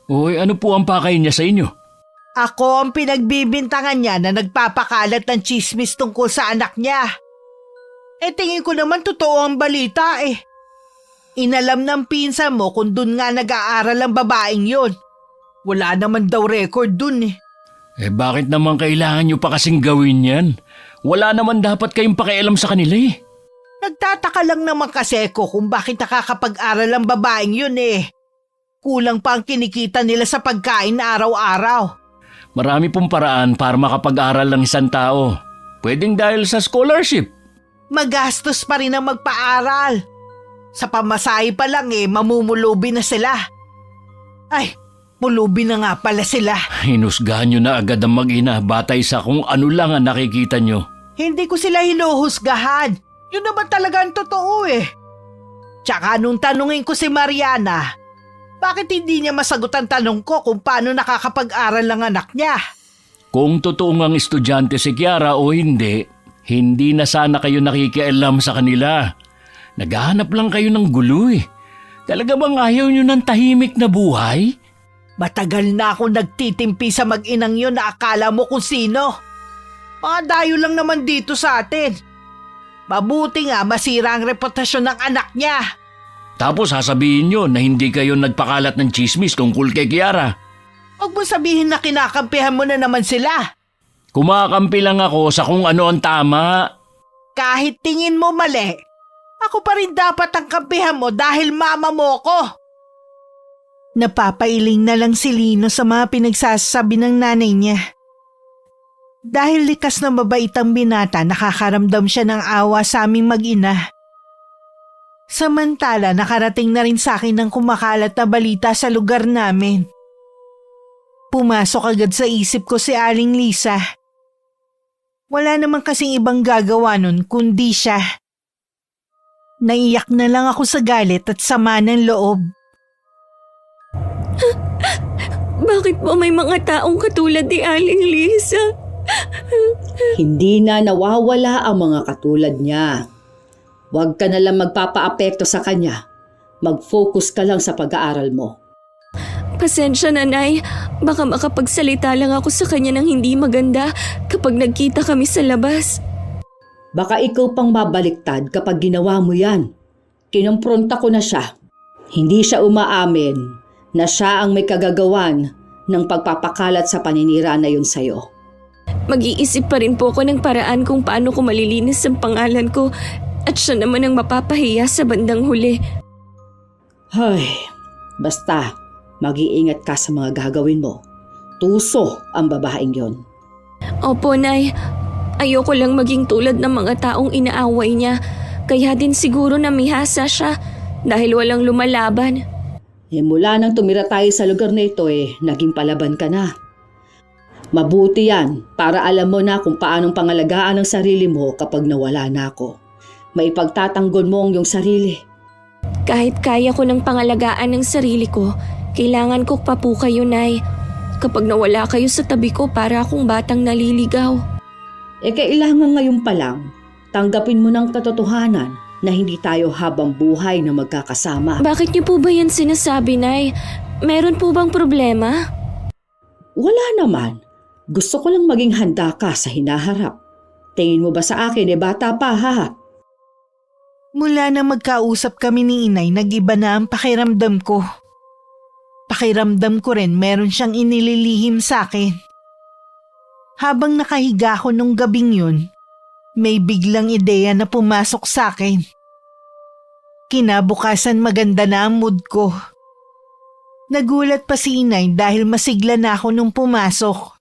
Uy, ano po ang pakay niya sa inyo? Ako ang pinagbibintangan niya na nagpapakalat ng chismis tungkol sa anak niya. Tingin ko naman totoo ang balita eh. Inalam ng pinsan mo kung dun nga nag-aaral ang babaeng yun. Wala naman daw record dun eh. Bakit naman kailangan nyo pa kasing gawin yan? Wala naman dapat kayong pakialam sa kanila eh. Nagtataka lang naman kasi ko kung bakit nakakapag-aral ang babaeng yun eh. Kulang pa ang kinikita nila sa pagkain araw-araw. Marami pong paraan para makapag-aral ng isang tao. Pwedeng dahil sa scholarship. Magastos pa rin ang magpaaral. Sa pamasahe pa lang mamumulubi na sila. Ay, mulubi na nga pala sila. Hinusgahan nyo na agad ang mag-ina batay sa kung ano lang ang nakikita nyo. Hindi ko sila hinuhusgahan. Yun naman talaga ang totoo eh. Tsaka nung tanungin ko si Mariana, bakit hindi niya masagot ang tanong ko kung paano nakakapag-aral ang anak niya? Kung totoo ngang estudyante si Kiara o hindi, hindi na sana kayo nakikialam sa kanila. Naghahanap lang kayo ng gulo eh. Talaga bang ayaw nyo ng tahimik na buhay? Matagal na ako nagtitimpi sa mag-inang yun na akala mo kung sino. Mga dayo lang naman dito sa atin. Mabuti nga masira ang reputasyon ng anak niya. Tapos sasabihin nyo na hindi kayo nagpakalat ng chismis tungkol kay Kiara. Huwag mo sabihin na kinakampihan mo na naman sila. Kumakampi lang ako sa kung ano ang tama. Kahit tingin mo mali, ako pa rin dapat ang kampihan mo dahil mama mo ko. Napapailing na lang si Lino sa mga pinagsasabi ng nanay niya. Dahil likas na mabait ang binata, nakakaramdam siya ng awa sa aming mag-ina. Samantala, nakarating na rin sa akin ng kumakalat na balita sa lugar namin. Pumasok agad sa isip ko si Aling Lisa. Wala naman kasing ibang gagawa nun kundi siya. Naiyak na lang ako sa galit at sama ng loob. Bakit po may mga taong katulad ni Aling Lisa? Hindi na nawawala ang mga katulad niya. Huwag ka na lang magpapaapekto sa kanya. Mag-focus ka lang sa pag-aaral mo. Pasensya na, Nay. Baka makapagsalita lang ako sa kanya ng hindi maganda kapag nagkita kami sa labas. Baka ikaw pang mabaliktad kapag ginawa mo yan. Kinumpronta ko na siya. Hindi siya umaamin na siya ang may kagagawan ng pagpapakalat sa paninira na yun sa'yo. Mag-iisip pa rin po ako ng paraan kung paano ko malilinis ang pangalan ko at siya naman ang mapapahiya sa bandang huli. Hay, basta mag-iingat ka sa mga gagawin mo. Tuso ang babaeng yon. Opo, Nay. Ayoko lang maging tulad ng mga taong inaaway niya. Kaya din siguro namihasa siya dahil walang lumalaban. Mula nang tumira tayo sa lugar na ito naging palaban ka na. Mabuti yan para alam mo na kung paanong pangalagaan ang sarili mo kapag nawala na ako. Maipagtatanggol mo ang iyong sarili. Kahit kaya ko ng pangalagaan ng sarili ko, kailangan ko pa po kayo, Nay. Kapag nawala kayo sa tabi ko, para akong batang naliligaw. Kailangan ngayon pa lang, tanggapin mo ng katotohanan na hindi tayo habang buhay na magkakasama. Bakit niyo po ba yan sinasabi, Nay? Meron po bang problema? Wala naman. Gusto ko lang maging handa ka sa hinaharap. Tingin mo ba sa akin bata pa ha? Mula na magkausap kami ni Inay, nag-iba na ang pakiramdam ko. Pakiramdam ko rin meron siyang inililihim sa akin. Habang nakahiga ko nung gabing yun, may biglang ideya na pumasok sa akin. Kinabukasan maganda na ang mood ko. Nagulat pa si inay dahil masigla na ako nung pumasok.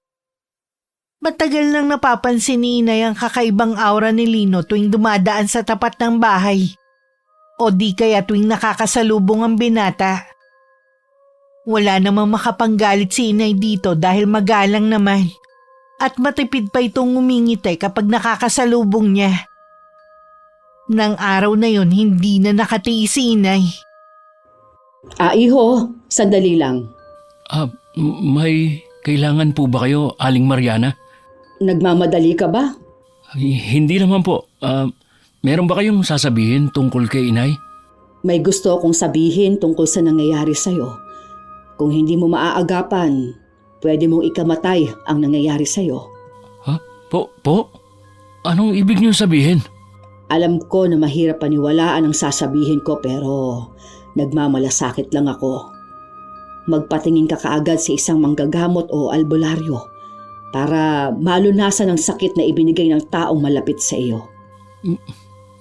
Matagal nang napapansin ni inay ang kakaibang aura ni Lino tuwing dumadaan sa tapat ng bahay. O di kaya tuwing nakakasalubong ang binata. Wala namang makapanggalit si inay dito dahil magalang naman. At matipid pa itong ngumingiti kapag nakakasalubong niya. Nang araw na yon hindi na nakatiis si inay. Iho, sandali lang. May kailangan po ba kayo, Aling Mariana? Nagmamadali ka ba? Hindi naman po. Meron ba kayong sasabihin tungkol kay inay? May gusto akong sabihin tungkol sa nangyayari sa'yo. Kung hindi mo maaagapan, pwede mong ikamatay ang nangyayari sa'yo. Ha? Po? Anong ibig niyo sabihin? Alam ko na mahirap paniwalaan ang sasabihin ko pero nagmamalasakit lang ako. Magpatingin ka kaagad sa isang manggagamot o albularyo para malunasan ang sakit na ibinigay ng taong malapit sa iyo.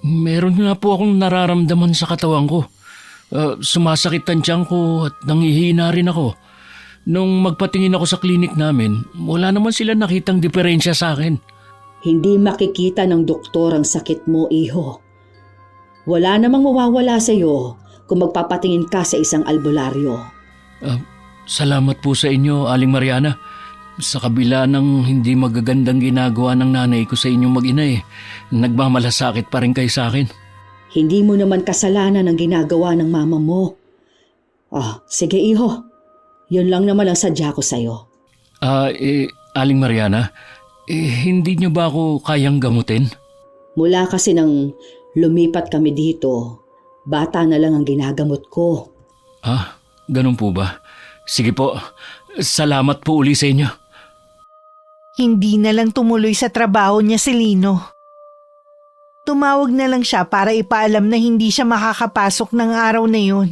Meron nga po akong nararamdaman sa katawan ko. Sumasakit ang tiyan ko at nanghihina rin ako. Nung magpatingin ako sa klinik namin, wala naman sila nakitang diferensya sa akin. Hindi makikita ng doktor ang sakit mo, iho. Wala namang mawawala sa iyo kung magpapatingin ka sa isang albularyo. Salamat po sa inyo, Aling Mariana. Sa kabila ng hindi magagandang ginagawa ng nanay ko sa inyong mag-ina nagmamalasakit pa rin kayo sa akin. Hindi mo naman kasalanan ang ginagawa ng mama mo. Sige iho. Yun lang naman ang sadya ko sa'yo. Aling Mariana, hindi niyo ba ako kayang gamutin? Mula kasi nang lumipat kami dito, bata na lang ang ginagamot ko. Ganun po ba? Sige po, salamat po uli sa inyo. Hindi na lang tumuloy sa trabaho niya si Lino. Tumawag na lang siya para ipaalam na hindi siya makakapasok ng araw na yun.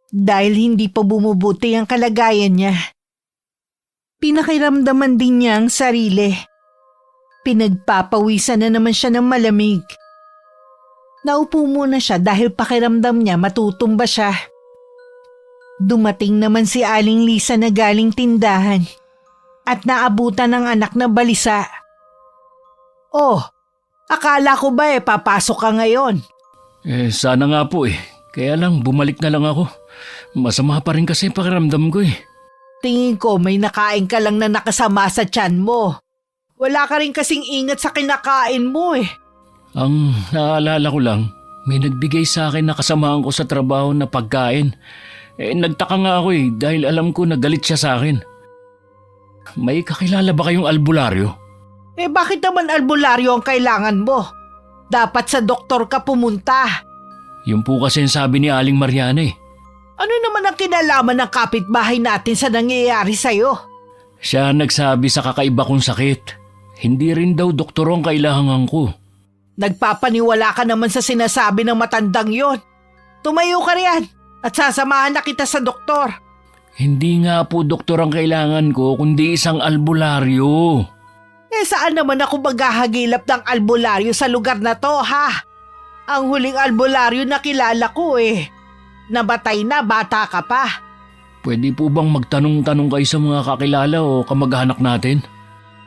Dahil hindi pa bumubuti ang kalagayan niya. Pinakiramdaman din niya ang sarili. Pinagpapawisan na naman siya ng malamig. Naupo muna siya dahil pakiramdam niya matutumba siya. Dumating naman si Aling Lisa na galing tindahan at naabutan ng anak na balisa. Akala ko ba papasok ka ngayon? Sana nga po Kaya lang bumalik na lang ako. Masama pa rin kasi pakiramdam ko Tingin ko may nakain ka lang na nakasama sa tiyan mo. Wala ka rin kasing ingat sa kinakain mo Ang naalala ko lang, may nagbigay sa akin na kasamaan ko sa trabaho na pagkain. Nagtaka nga ako dahil alam ko na galit siya sa akin. May kakilala ba kayong albularyo? Bakit naman albularyo ang kailangan mo? Dapat sa doktor ka pumunta. Yun po kasi ang sabi ni Aling Mariana Ano naman ang kinalaman ng kapitbahay natin sa nangyayari sa'yo? Siya nagsabi sa kakaiba kong sakit. Hindi rin daw doktor ang kailangan ko. Nagpapaniwala ka naman sa sinasabi ng matandang yon. Tumayo ka riyan at sasamahan na kita sa doktor. Hindi nga po doktor ang kailangan ko, kundi isang albularyo. Saan naman ako maghahagilap ng albularyo sa lugar na to, ha? Ang huling albularyo na kilala ko Nabatay na, bata ka pa. Pwede po bang magtanong-tanong kayo sa mga kakilala o kamag-anak natin?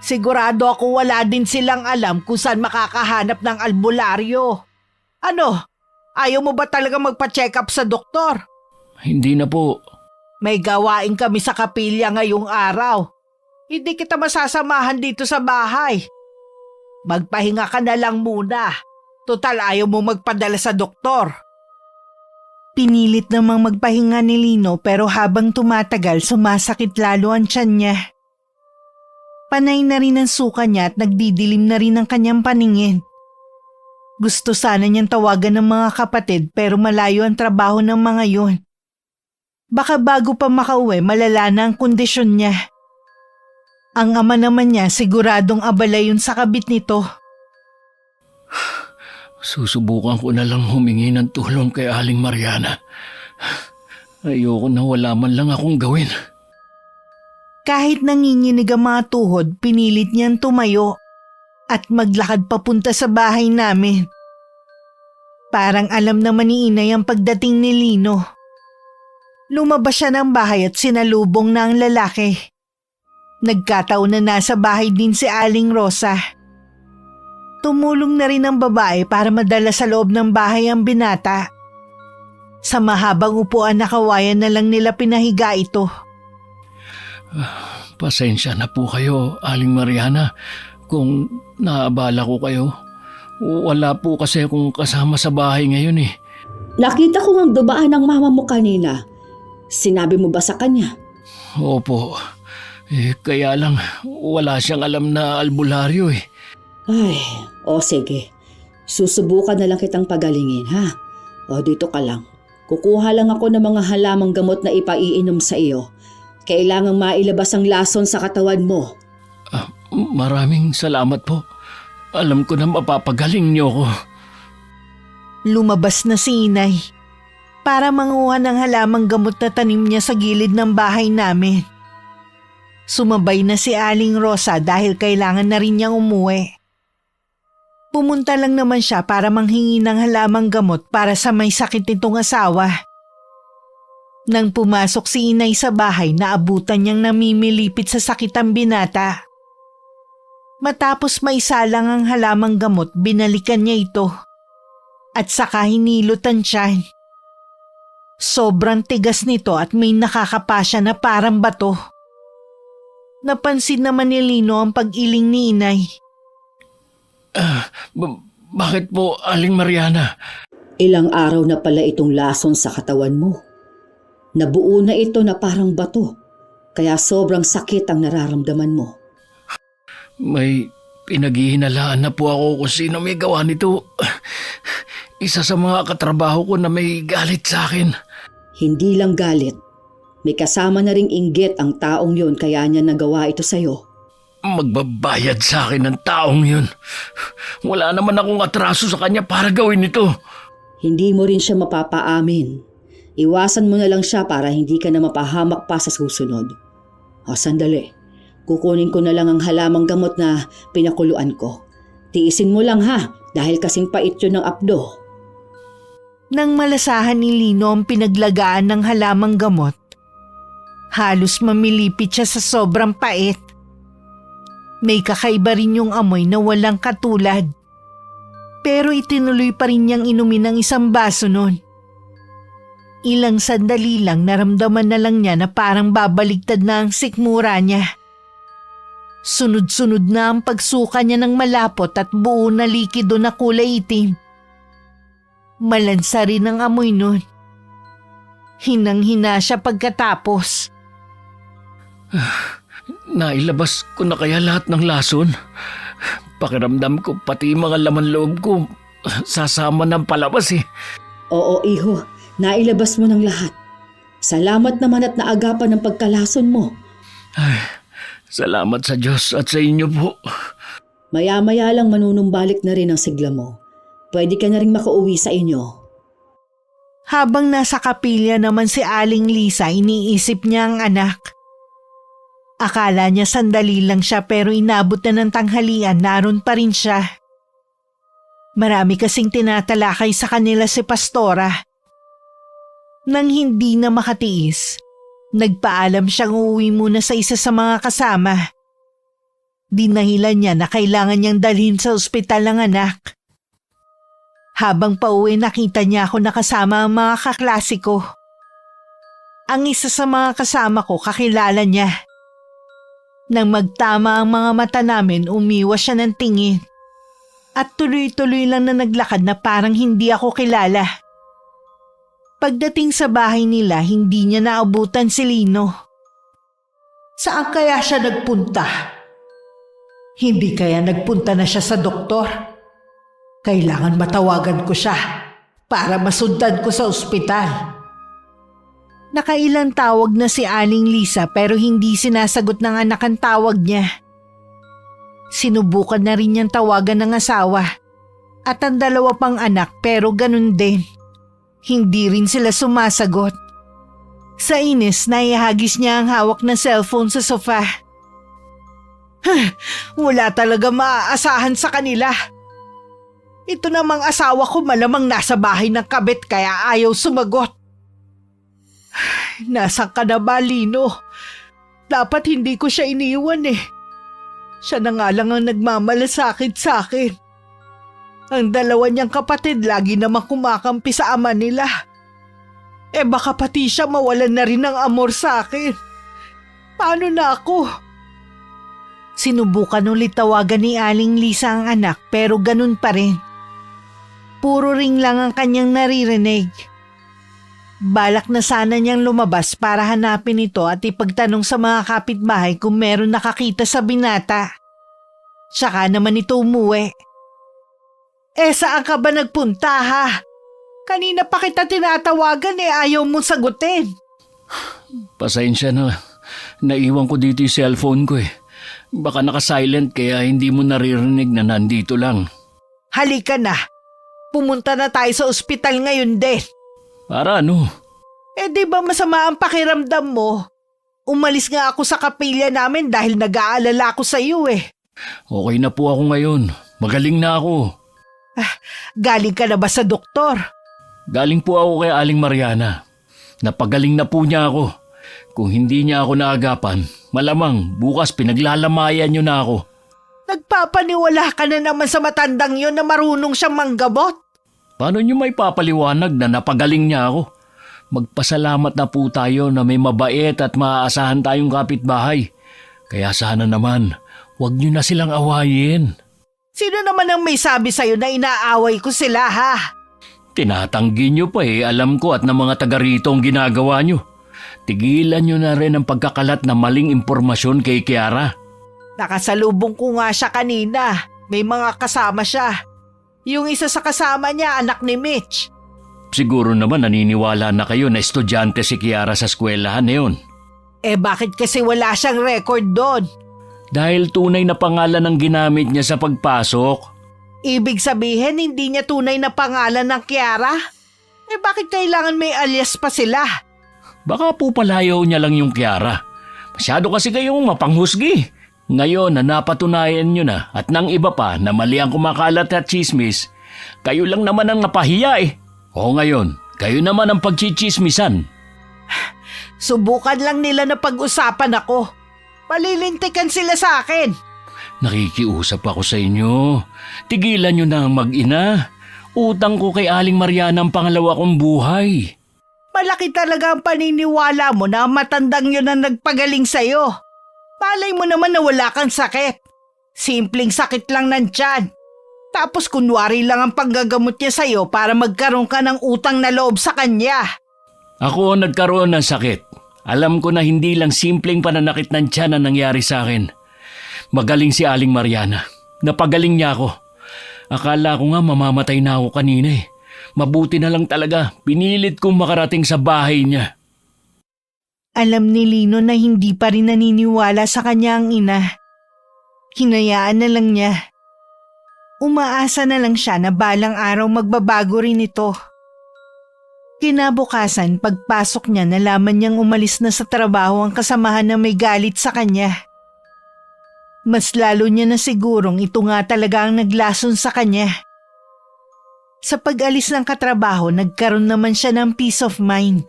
Sigurado ako wala din silang alam kung saan makakahanap ng albularyo. Ano? Ayaw mo ba talaga magpa-check up sa doktor? Hindi na po. May gawain kami sa kapilya ngayong araw. Hindi kita masasamahan dito sa bahay. Magpahinga ka na lang muna. Total ayaw mo magpadala sa doktor. Pinilit namang magpahinga ni Lino pero habang tumatagal sumasakit lalo ang tiyan niya. Panay na rin ang suka niya at nagdidilim na rin ang kanyang paningin. Gusto sana niyang tawagan ng mga kapatid pero malayo ang trabaho ng mga yun. Baka bago pa makauwi malala na ang kondisyon niya. Ang ama naman niya siguradong abala yun sa kabit nito. Susubukan ko na lang humingi ng tulong kay Aling Mariana. Ayoko na wala man lang akong gawin. Kahit nanginginig ang mga tuhod, pinilit niyang tumayo at maglakad papunta sa bahay namin. Parang alam naman ni Inay ang pagdating ni Lino. Lumabas siya ng bahay at sinalubong na ang lalaki. Nagkataon na nasa bahay din si Aling Rosa. Tumulong na rin ang babae para madala sa loob ng bahay ang binata. Sa mahabang upuan na kawayan na lang nila pinahiga ito. Pasensya na po kayo, Aling Mariana, kung naabala ko kayo. Wala po kasi akong kasama sa bahay ngayon eh. Nakita ko ang dubaan ng mama mo kanina. Sinabi mo ba sa kanya? Opo. Kaya lang wala siyang alam na albularyo eh. Ay, sige. Susubukan na lang kitang pagalingin, ha? Dito ka lang. Kukuha lang ako ng mga halamang gamot na ipaiinom sa iyo. Kailangang mailabas ang lason sa katawan mo. Maraming salamat po. Alam ko na mapapagaling niyo ko. Lumabas na si Inay para manguha ng halamang gamot na tanim niya sa gilid ng bahay namin. Sumabay na si Aling Rosa dahil kailangan na rin niyang umuwi. Pumunta lang naman siya para manghingi ng halamang gamot para sa may sakit nitong asawa. Nang pumasok si Inay sa bahay, naabutan niyang namimilipit sa sakit ang binata. Matapos maisalang ang halamang gamot, binalikan niya ito. At saka hinilutan siya. Sobrang tigas nito at may nakakapa siya na parang bato. Napansin naman ni Lino ang pag-iling ni Inay. Bakit po, Aling Mariana? Ilang araw na pala itong lason sa katawan mo. Nabuo na ito na parang bato. Kaya sobrang sakit ang nararamdaman mo. May pinaghihinalaan na po ako kung sino may gawa nito. Isa sa mga katrabaho ko na may galit sa akin. Hindi lang galit. May kasama na ring inggit ang taong yun kaya niya nagawa ito sa'yo. Magbabayad sa akin ng taong yun. Wala naman akong atraso sa kanya para gawin ito. Hindi mo rin siya mapapaamin. Iwasan mo na lang siya para hindi ka na mapahamak pa sa susunod. Sandali. Kukunin ko na lang ang halamang gamot na pinakuluan ko. Tiisin mo lang ha, dahil kasing pait yun ng apdo. Nang malasahan ni Lino ang pinaglagaan ng halamang gamot, halos mamilipit siya sa sobrang pait. May kakaiba rin yung amoy na walang katulad. Pero itinuloy pa rin niyang inumin ng isang baso nun. Ilang sandali lang naramdaman na lang niya na parang babaligtad na ang sikmura niya. Sunod-sunod na ang pagsuka niya ng malapot at buo na likido na kulay itim. Malansa rin ang amoy nun. Hinang-hina siya pagkatapos. Nailabas ko na kaya lahat ng lason? Pakiramdam ko pati mga laman loob ko sasama ng palabas eh. Oo, iho. Nailabas mo ng lahat. Salamat naman at naagapan ng pagkalason mo. Salamat sa Diyos at sa inyo po. Maya-maya lang manunumbalik na rin ang sigla mo. Pwede ka na rin makauwi sa inyo. Habang nasa kapilya naman si Aling Lisa, iniisip niya ang anak. Akala niya sandali lang siya pero inabot na ng tanghalian, naroon pa rin siya. Marami kasing tinatalakay sa kanila si Pastora. Nang hindi na makatiis, nagpaalam siyang uuwi muna sa isa sa mga kasama. Dinahilan niya na kailangan niyang dalhin sa ospital ang anak. Habang pauwi nakita niya ako nakasama ang mga kaklase ko. Ang isa sa mga kasama ko kakilala niya. Nang magtama ang mga mata namin, umiwas siya ng tingin. At tuloy-tuloy lang na naglakad na parang hindi ako kilala. Pagdating sa bahay nila, hindi niya naabutan si Lino. Saan kaya siya nagpunta? Hindi kaya nagpunta na siya sa doktor? Kailangan matawagan ko siya para masundan ko sa ospital. Nakailang tawag na si Aling Lisa pero hindi sinasagot ng anak ang tawag niya. Sinubukan na rin niyang tawagan ng asawa at ang dalawa pang anak pero ganun din. Hindi rin sila sumasagot. Sa inis, naihagis niya ang hawak na cellphone sa sofa. Wala talaga maaasahan sa kanila. Ito namang asawa ko malamang nasa bahay ng kabit kaya ayaw sumagot. Nasaan ka na ba, Lino? Dapat hindi ko siya iniwan eh. Siya na nga lang ang nagmamalasakit sa akin. Ang dalawa niyang kapatid lagi namang kumakampi sa ama nila. Baka pati siya mawalan na rin ng amor sa akin. Paano na ako? Sinubukan ulit tawagan ni Aling Lisa ang anak pero ganun pa rin. Puro ring lang ang kanyang naririnig. Balak na sana niyang lumabas para hanapin ito at ipagtanong sa mga kapitbahay kung meron nakakita sa binata. Tsaka naman ito umuwi. Saan ka ba nagpunta ha? Kanina pa kita tinatawagan ayaw mong sagutin. Pasensya na. Naiwan ko dito yung cellphone ko eh. Baka naka-silent kaya hindi mo naririnig na nandito lang. Halika na. Pumunta na tayo sa ospital ngayon din. Para ano? Di ba masama ang pakiramdam mo? Umalis nga ako sa kapilya namin dahil nag-aalala ako sa iyo eh. Okay na po ako ngayon. Magaling na ako. Galing ka na ba sa doktor? Galing po ako kay Aling Mariana. Napagaling na po niya ako. Kung hindi niya ako naagapan, malamang bukas pinaglalamayan niyo na ako. Nagpapaniwala ka na naman sa matandang yon na marunong siyang manggamot? Paano niyo may papaliwanag na napagaling niya ako? Magpasalamat na po tayo na may mabait at maaasahan tayong kapitbahay. Kaya sana naman, huwag niyo na silang awayin. Sino naman ang may sabi sa'yo na inaaway ko sila ha? Tinatanggi niyo pa alam ko at ng mga taga rito ang ginagawa niyo. Tigilan niyo na rin ang pagkakalat na maling impormasyon kay Kiara. Nakasalubong ko nga siya kanina. May mga kasama siya. Yung isa sa kasama niya, anak ni Mitch. Siguro naman naniniwala na kayo na estudyante si Kiara sa eskwelahan na yun. Bakit kasi wala siyang record doon? Dahil tunay na pangalan ang ginamit niya sa pagpasok. Ibig sabihin, hindi niya tunay na pangalan ng Kiara? Bakit kailangan may alias pa sila? Baka po palayaw niya lang yung Kiara. Masyado kasi kayong mapanghusgi. Ngayon na napatunayan nyo na at nang iba pa na mali ang kumakalat at chismis, kayo lang naman ang napahiya O ngayon, kayo naman ang pagchichismisan. Subukan lang nila na pag-usapan ako. Palilintikan sila sa akin. Nakikiusap ako sa inyo. Tigilan nyo na ang mag-ina. Utang ko kay Aling Mariana ang pangalawa kong buhay. Malaki talaga ang paniniwala mo na matandang yun ang nagpagaling sa'yo. Palay mo naman na wala kang sakit. Simpleng sakit lang ng tiyan. Tapos kunwari lang ang panggagamot niya sa'yo para magkaroon ka ng utang na loob sa kanya. Ako ang nagkaroon ng sakit. Alam ko na hindi lang simpleng pananakit ng tiyan ang nangyari sa akin. Magaling si Aling Mariana. Napagaling niya ako. Akala ko nga mamamatay na ako kanina Mabuti na lang talaga. Pinilit kong makarating sa bahay niya. Alam ni Lino na hindi pa rin naniniwala sa kanya ang ina. Hinayaan na lang niya. Umaasa na lang siya na balang araw magbabago rin ito. Kinabukasan, pagpasok niya nalaman niyang umalis na sa trabaho ang kasamahan na may galit sa kanya. Mas lalo niya na sigurong ito nga talaga ang naglason sa kanya. Sa pag-alis ng katrabaho, nagkaroon naman siya ng peace of mind.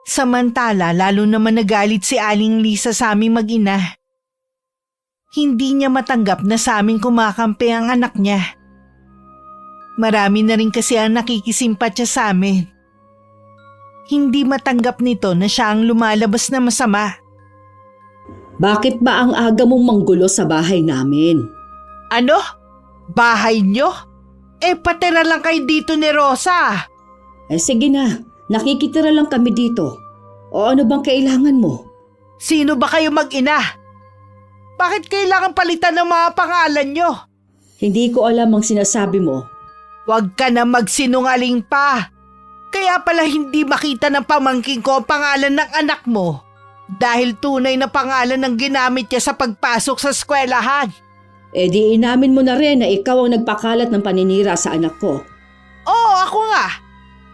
Samantala, lalo naman nagalit si Aling Lisa sa aming mag-ina. Hindi niya matanggap na sa aming kumakampi ang anak niya. Marami na rin kasi ang nakikisimpatya sa amin. Hindi matanggap nito na siya ang lumalabas na masama. Bakit ba ang aga mong manggulo sa bahay namin? Ano? Bahay niyo? Patira lang kayo dito ni Rosa. Sige na, nakikitira lang kami dito. O ano bang kailangan mo? Sino ba kayo mag-ina? Bakit kailangan palitan ng mga pangalan niyo? Hindi ko alam ang sinasabi mo. Huwag ka na magsinungaling pa. Kaya pala hindi makita ng pamangking ko ang pangalan ng anak mo. Dahil tunay na pangalan ang ginamit niya sa pagpasok sa eskwelahan. Di inamin mo na rin na ikaw ang nagpakalat ng paninira sa anak ko. Oo, ako nga.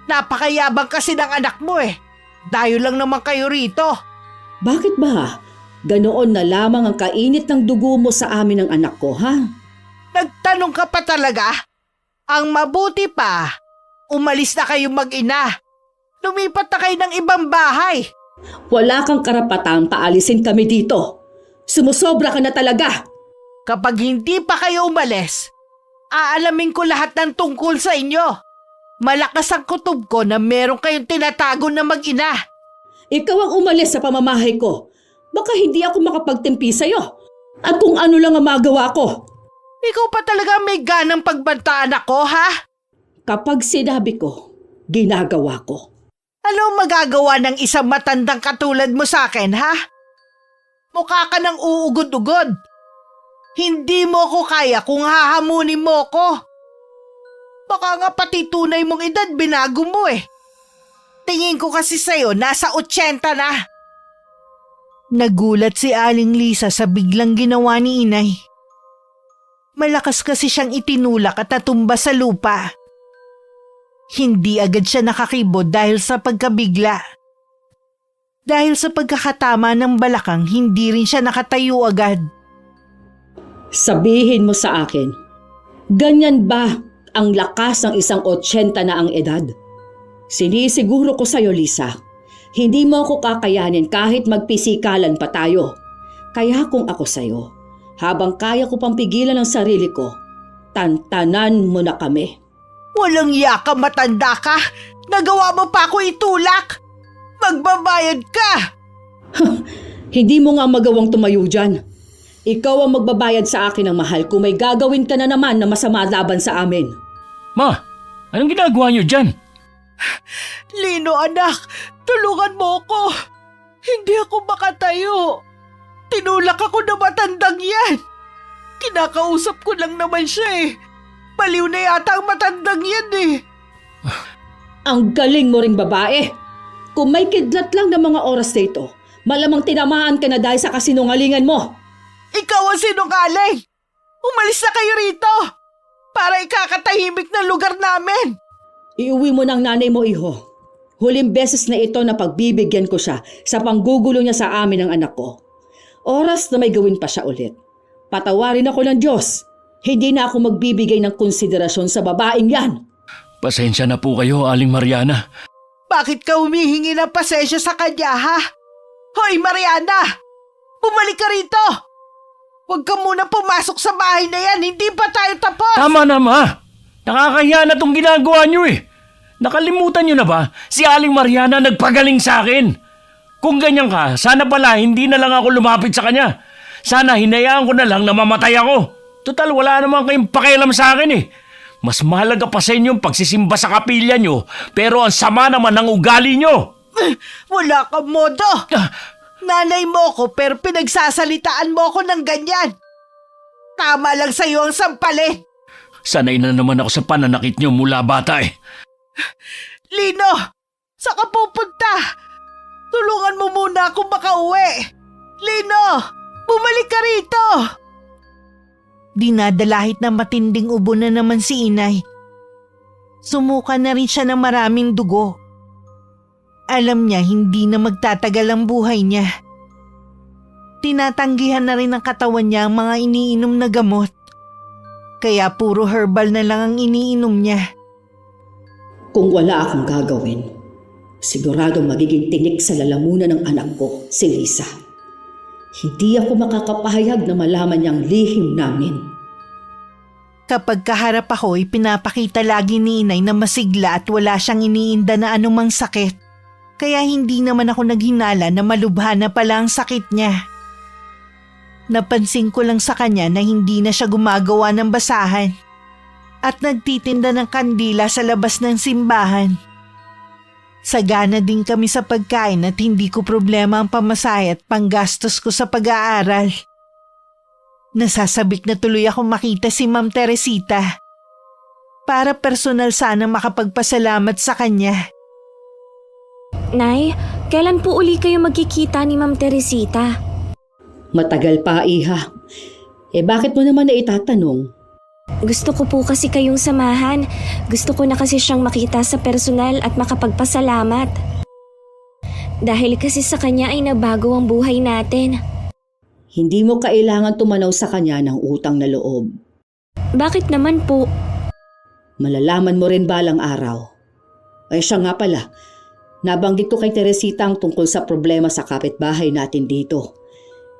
Napakayabang kasi ng anak mo Dayo lang naman kayo rito. Bakit ba? Ganoon na lamang ang kainit ng dugo mo sa amin ng anak ko, ha? Nagtanong ka pa talaga? Ang mabuti pa, umalis na kayo mag-ina. Lumipat na kayo ng ibang bahay. Wala kang karapatang paalisin kami dito. Sumusobra ka na talaga. Kapag hindi pa kayo umalis, aalamin ko lahat ng tungkol sa inyo. Malakas ang kutob ko na meron kayong tinatago na mag-ina. Ikaw ang umalis sa pamamahay ko. Baka hindi ako makapagtimpi sa'yo. At kung ano lang ang magawa ko. Ikaw pa talaga may ganang pagbantaan ako, ha? Kapag sinabi ko, ginagawa ko. Ano magagawa ng isang matandang katulad mo sa akin, ha? Mukha ka ng uugod-ugod. Hindi mo ko kaya kung hahamunin mo ko. Baka nga pati tunay mong edad binago mo eh. Tingin ko kasi sa'yo nasa 80 na. Nagulat si Aling Lisa sa biglang ginawa ni Inay. Malakas kasi siyang itinulak at natumba sa lupa. Hindi agad siya nakakibod dahil sa pagkabigla. Dahil sa pagkakatama ng balakang, hindi rin siya nakatayo agad. Sabihin mo sa akin, ganyan ba ang lakas ng isang 80 na ang edad? Sinisiguro ko sa'yo, Lisa, hindi mo ako kakayanin kahit magpisikalan pa tayo. Kaya kung ako sa'yo, habang kaya ko pang pigilan ang sarili ko, tantanan mo na kami. Walang yaka, matanda ka! Nagawa mo pa ako itulak! Magbabayad ka! Hindi mo nga magawang tumayo dyan. Ikaw ang magbabayad sa akin ng mahal kung may gagawin ka na naman na masama laban sa amin. Ma, anong ginagawa niyo dyan? Lino anak, tulungan mo ako! Hindi ako makatayo! Tinulak ako na matandang yan! Kinakausap ko lang naman siya eh! Baliw na yata ang matandang yan eh! Ang galing mo ring babae! Kung may kidlat lang ng mga oras na ito, malamang tinamaan ka na dahil sa kasinungalingan mo! Ikaw ang sinungaling! Umalis na kayo rito! Para ikakatahimik na lugar namin! Iuwi mo ng nanay mo, iho. Huling beses na ito na pagbibigyan ko siya sa panggugulo niya sa amin ng anak ko. Oras na may gawin pa siya ulit. Patawarin ako ng Diyos. Hindi na ako magbibigay ng konsiderasyon sa babaeng yan. Pasensya na po kayo, Aling Mariana. Bakit ka humihingi ng pasensya sa kanya, ha? Hoy, Mariana! Bumalik ka rito! Huwag ka muna pumasok sa bahay na yan, hindi pa tayo tapos! Tama na, Ma! Nakakahiya na tong ginagawa niyo eh. Nakalimutan niyo na ba? Si Aling Mariana nagpagaling sa akin. Kung ganyan ka, sana pala hindi na lang ako lumapit sa kanya. Sana hinayaan ko na lang na mamatay ako. Total, wala naman kayong pakialam sa akin eh. Mas mahalaga pa sa inyo ang pagsisimba sa kapilya nyo, pero ang sama naman ng ugali nyo. Wala kang modo! Nanay mo ko pero pinagsasalitaan mo ko ng ganyan. Tama lang sa'yo ang sampalin. Sanay na naman ako sa pananakit nyo mula bata eh. Lino! Saan ka pupunta? Tulungan mo muna akong makauwi. Lino! Bumalik ka rito! Dinadalahit na matinding ubo na naman si Inay. Sumuka na rin siya ng maraming dugo. Alam niya hindi na magtatagal ang buhay niya. Tinatanggihan na rin ng katawan niya ang mga iniinom na gamot. Kaya puro herbal na lang ang iniinom niya. Kung wala akong gagawin, siguradong magiging tinik sa lalamunan ng anak ko, si Lisa. Hindi ako makakapahayag na malaman niyang lihim namin. Kapag kaharap ako, pinapakita lagi ni Inay na masigla at wala siyang iniinda na anumang sakit. Kaya hindi naman ako naghinala na malubha na pala ang sakit niya. Napansin ko lang sa kanya na hindi na siya gumagawa ng basahan at nagtitinda ng kandila sa labas ng simbahan. Sagana din kami sa pagkain at hindi ko problema ang pamasahe at panggastos ko sa pag-aaral. Nasasabik na tuloy akong makita si Ma'am Teresita para personal sana makapagpasalamat sa kanya. Nay, kailan po uli kayo magkikita ni Ma'am Teresita? Matagal pa, iha. Bakit mo naman na itatanong? Gusto ko po kasi kayong samahan. Gusto ko na kasi siyang makita sa personal at makapagpasalamat. Dahil kasi sa kanya ay nabago ang buhay natin. Hindi mo kailangan tumanaw sa kanya ng utang na loob. Bakit naman po? Malalaman mo rin balang araw. Ay siya nga pala, nabanggit ko kay Teresita ang tungkol sa problema sa kapitbahay natin dito.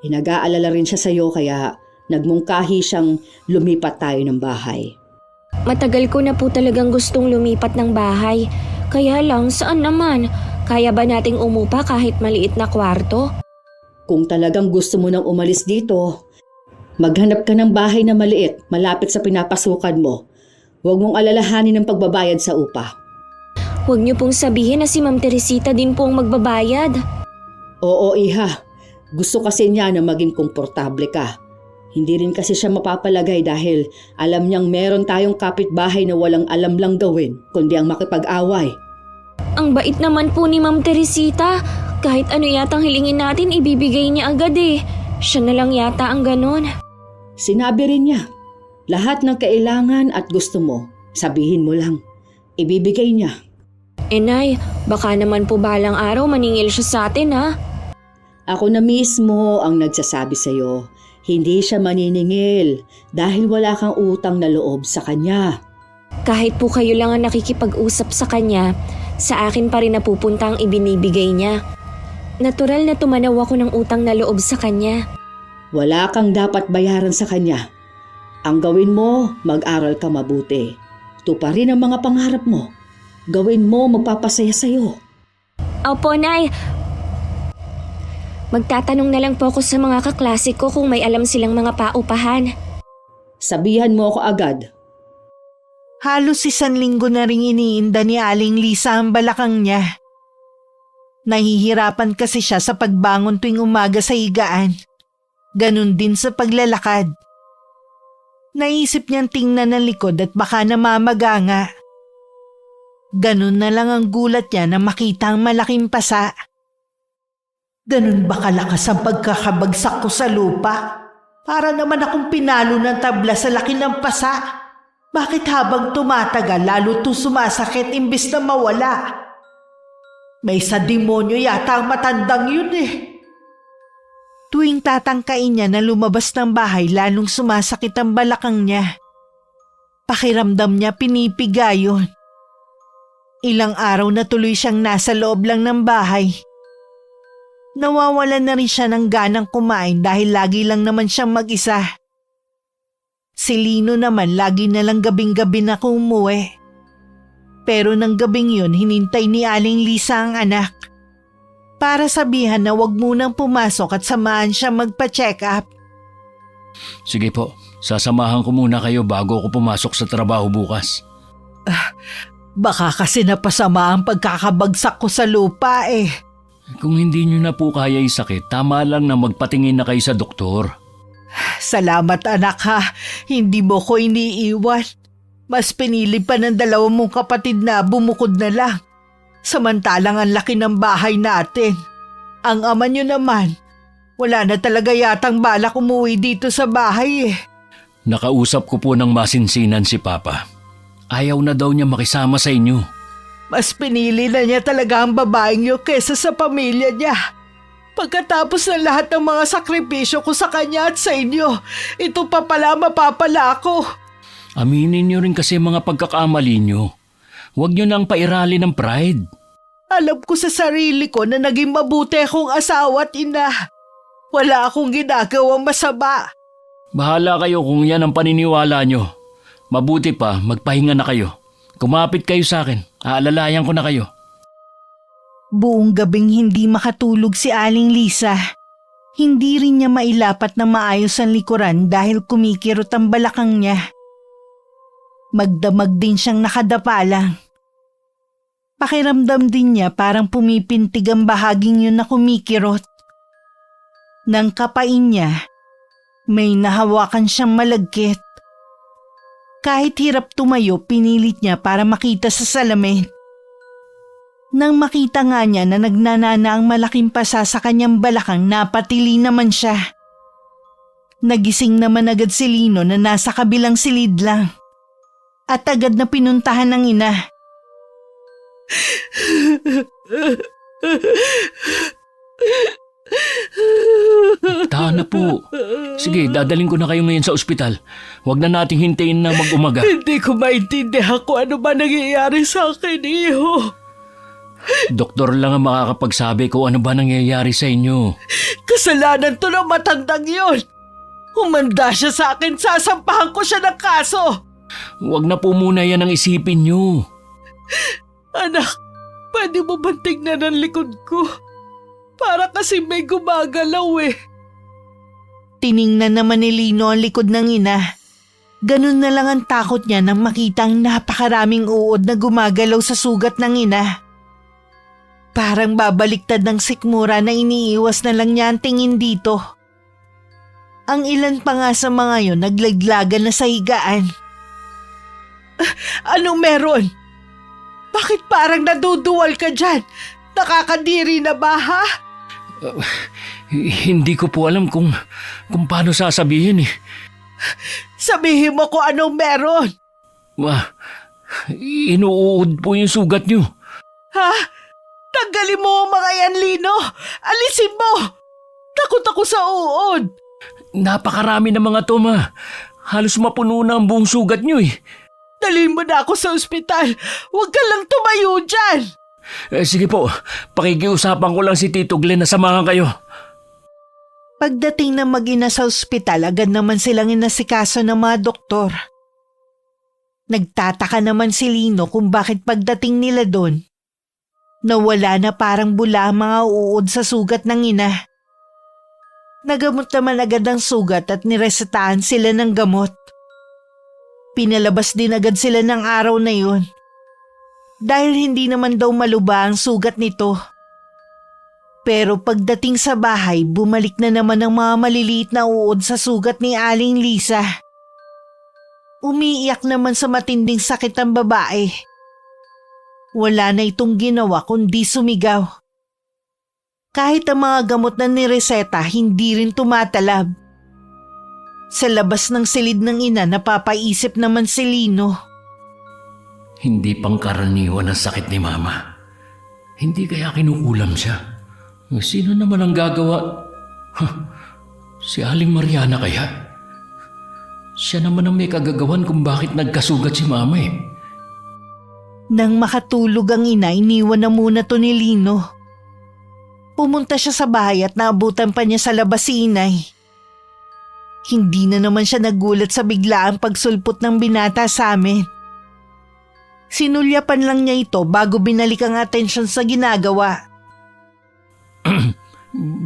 Nag-aalala rin siya sa iyo kaya nagmungkahi siyang lumipat tayo ng bahay. Matagal ko na po talagang gustong lumipat ng bahay. Kaya lang, saan naman? Kaya ba nating umupa kahit maliit na kwarto? Kung talagang gusto mo nang umalis dito, maghanap ka ng bahay na maliit malapit sa pinapasukan mo. Huwag mong alalahanin ang pagbabayad sa upa. Huwag niyo pong sabihin na si Ma'am Teresita din po ang magbabayad. Oo, iha. Gusto kasi niya na maging komportable ka. Hindi rin kasi siya mapapalagay dahil alam niyang meron tayong kapitbahay na walang alam lang gawin kundi ang makipag-away. Ang bait naman po ni Ma'am Teresita. Kahit ano yatang hilingin natin, ibibigay niya agad eh. Siya na lang yata ang ganon. Sinabi rin niya, lahat ng kailangan at gusto mo, sabihin mo lang. Ibibigay niya. Nay, baka naman po balang araw maningil siya sa atin ha. Ako na mismo ang nagsasabi sa iyo, hindi siya maniningil dahil wala kang utang na loob sa kanya. Kahit po kayo lang ang nakikipag-usap sa kanya, sa akin pa rin napupunta ang ibinibigay niya. Natural na tumanaw ako ng utang na loob sa kanya. Wala kang dapat bayaran sa kanya. Ang gawin mo, mag-aral ka mabuti. Tuparin ang mga pangarap mo. Gawin mo magpapasaya sa iyo. Opo, Nay. Magtatanong na lang po ako sa mga kaklase ko kung may alam silang mga paupahan. Sabihan mo ako agad. Halos 1 linggo na ring iniinda ni Aling Lisa ang balakang niya. Nahihirapan kasi siya sa pagbangon tuwing umaga sa higaan. Ganon din sa paglalakad. Naisip niyang tingnan ng likod at baka namamaga nga. Ganon na lang ang gulat niya na makita ang malaking pasa. Ganon ba kalakas ang pagkakabagsak ko sa lupa? Para naman akong pinalo ng tabla sa laki ng pasa. Bakit habang tumatagal lalo to sumasakit imbis na mawala? May sa demonyo yata ang matandang yun eh. Tuwing tatangkain niya na lumabas ng bahay lalong sumasakit ang balakang niya. Pakiramdam niya pinipiga yun. Ilang araw na tuloy siyang nasa loob lang ng bahay. Nawawalan na rin siya ng ganang kumain dahil lagi lang naman siyang mag-isa. Si Lino naman lagi na lang gabing-gabi na umuwi. Pero nang gabing yun, hinintay ni Aling Lisa ang anak. Para sabihan na wag munang pumasok at samahan siya magpa-check up. Sige po, sasamahan ko muna kayo bago ako pumasok sa trabaho bukas. Baka kasi napasama ang pagkakabagsak ko sa lupa eh. Kung hindi nyo na po kaya yung sakit, tama lang na magpatingin na kayo sa doktor. Salamat anak ha, hindi mo ko iniiwan. Mas pinili pa ng 2 mong kapatid na bumukod na lang. Samantalang ang laki ng bahay natin. Ang ama nyo naman, wala na talaga yatang balak umuwi dito sa bahay eh. Nakausap ko po ng masinsinan si Papa. Ayaw na daw niya makisama sa inyo. Mas pinili na niya talaga ang babaeng niyo kesa sa pamilya niya. Pagkatapos ng lahat ng mga sakripisyo ko sa kanya at sa inyo, ito pa pala mapapala ako. Aminin niyo rin kasi mga pagkakamali niyo. Huwag niyo nang pairali ng pride. Alam ko sa sarili ko na naging mabuti akong asawa at ina. Wala akong ginagawang masama. Bahala kayo kung yan ang paniniwala niyo. Mabuti pa, magpahinga na kayo. Kumapit kayo sa akin. Aalalayan ko na kayo. Buong gabing hindi makatulog si Aling Lisa. Hindi rin niya mailapat na maayos ang likuran dahil kumikirot ang balakang niya. Magdamag din siyang nakadapa lang. Pakiramdam din niya parang pumipintig ang bahaging yun na kumikirot. Nang kapain niya, may nahawakan siyang malagkit. Kahit hirap tumayo, pinilit niya para makita sa salamin. Nang makita nga niya na nagnanana ang malaking pasa sa kanyang balakang, napatili naman siya. Nagising naman agad si Lino na nasa kabilang silid lang. At agad na pinuntahan ng ina. Tahan na po. Sige, dadaling ko na kayo ngayon sa ospital. Huwag na nating hintayin na mag-umaga. Hindi ko maintindihan kung ano ba nangyayari sa akin, iho. Doktor lang ang makakapagsabi kung ano ba nangyayari sa inyo. Kasalanan to ng matandang yon. Humanda siya sa akin, sasampahan ko siya ng kaso. Huwag na po muna yan ang isipin nyo. Anak, pwede mo bang tignan ang likod ko? Para kasi may gumagalaw eh. Tiningnan naman ni Lino ang likod ng ina. Ganun na lang ang takot niya nang makita ang napakaraming uod na gumagalaw sa sugat ng ina. Parang babaliktad ng sikmura na iniiwas na lang niya ang tingin dito. Ang ilan pa nga sa mga yon naglaglagan na sa higaan. Anong meron? Bakit parang naduduwal ka dyan? Nakakadiri na ba ha? Hindi ko po alam kung paano sasabihin eh. Sabihin mo kung anong meron. Inuud po yung sugat nyo. Ha? Tanggalin mo ang mga yan, Lino. Alisin mo. Takot ako sa uod. Napakarami ng mga to, ma. Halos mapuno na ang buong sugat nyo eh. Dalhin mo na ako sa ospital. Huwag ka lang tumayo dyan. Sige po, pakikiusapan ko lang si Tito Glenn na samahan kayo. Pagdating ng mag-ina sa ospital, agad naman silang inasikaso ng mga doktor. Nagtataka naman si Lino kung bakit pagdating nila doon, nawala na parang bula ang mga uod sa sugat ng ina. Nagamot naman agad ang sugat at niresetahan sila ng gamot. Pinalabas din agad sila ng araw na yun. Dahil hindi naman daw maluba ang sugat nito. Pero pagdating sa bahay, bumalik na naman ang mga maliliit na uod sa sugat ni Aling Lisa. Umiiyak naman sa matinding sakit ang babae. Wala na itong ginawa kundi sumigaw. Kahit ang mga gamot na nireseta, hindi rin tumatalab. Sa labas ng silid ng ina, napapaisip naman si Lino. Hindi pangkaraniwan ang sakit ni Mama. Hindi kaya kinukulam siya. Sino naman ang gagawa? Si Aling Mariana kaya? Siya naman ang may kagagawan kung bakit nagkasugat si Mama eh. Nang makatulog ang ina, iniwan na muna to ni Lino. Pumunta siya sa bahay at naabutan pa niya sa labas si inay. Hindi na naman siya nagulat sa biglaang pagsulpot ng binata sa amin. Sinulyapan lang niya ito bago binalik ang atensyon sa ginagawa.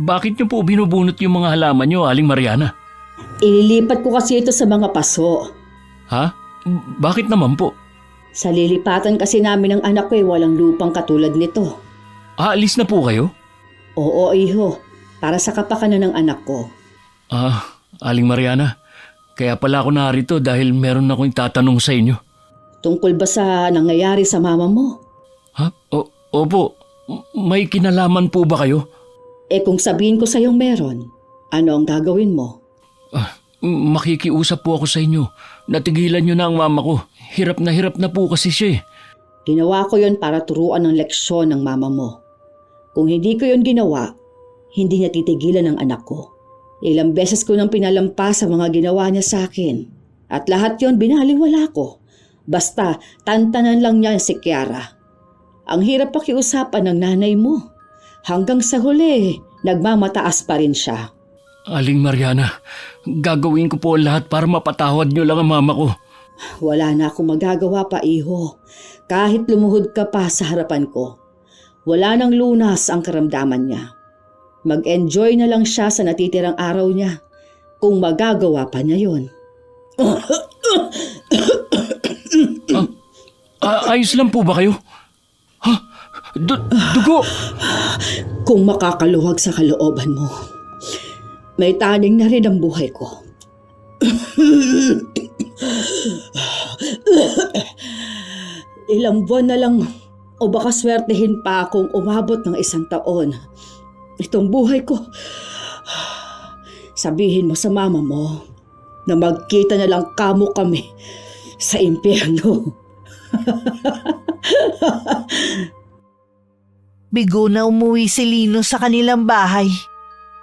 Bakit niyo po binubunot yung mga halaman niyo, Aling Mariana? Ililipat ko kasi ito sa mga paso. Ha? Bakit naman po? Sa lilipatan kasi namin ng anak ko walang lupang katulad nito. Aalis na po kayo? Oo, iho. Para sa kapakanan ng anak ko. Aling Mariana, kaya pala ako narito dahil meron akong tatanong sa inyo. Tungkol ba sa nangyayari sa mama mo? Ha? Opo. May kinalaman po ba kayo? Kung sabihin ko sa'yong meron, ano ang gagawin mo? Makikiusap po ako sa inyo. Natigilan niyo na ang mama ko. Hirap na po kasi siya eh. Ginawa ko yon para turuan ng leksyon ng mama mo. Kung hindi ko yon ginawa, hindi niya titigilan ng anak ko. Ilang beses ko nang pinalampas sa mga ginawa niya sa akin. At lahat yon binaliwala ko. Basta, tantanan lang niya si Kiara. Ang hirap pakiusapan ng nanay mo. Hanggang sa huli, nagmamataas pa rin siya. Aling Mariana, gagawin ko po lahat para mapatawad niyo lang ang mama ko. Wala na akong magagawa pa, iho. Kahit lumuhod ka pa sa harapan ko. Wala nang lunas ang karamdaman niya. Mag-enjoy na lang siya sa natitirang araw niya. Kung magagawa pa niya yon. Ayos lang po ba kayo? Ha? Dugo! Kung makakaluwag sa kalooban mo, may taning na rin ang buhay ko. Ilang buwan na lang o baka swertehin pa akong umabot ng 1 taon. Itong buhay ko. Sabihin mo sa mama mo na magkita na lang kamo kami sa impyerno. Bigo na umuwi si Lino sa kanilang bahay.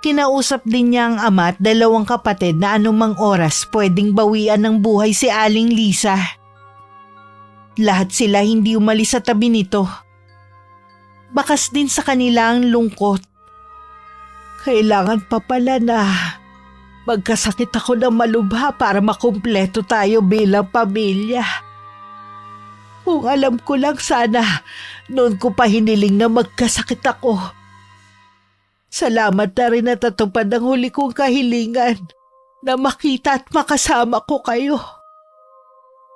Kinausap din niya ang ama at 2 kapatid na anumang oras pwedeng bawian ng buhay si Aling Lisa. Lahat sila hindi umalis sa tabi nito. Bakas din sa kanila ang lungkot. Kailangan pa pala na magkasakit ako ng malubha para makumpleto tayo bilang pamilya. Kung alam ko lang sana, noon ko pa hiniling na magkasakit ako. Salamat na rin natatupad ang huli kong kahilingan na makita at makasama ko kayo.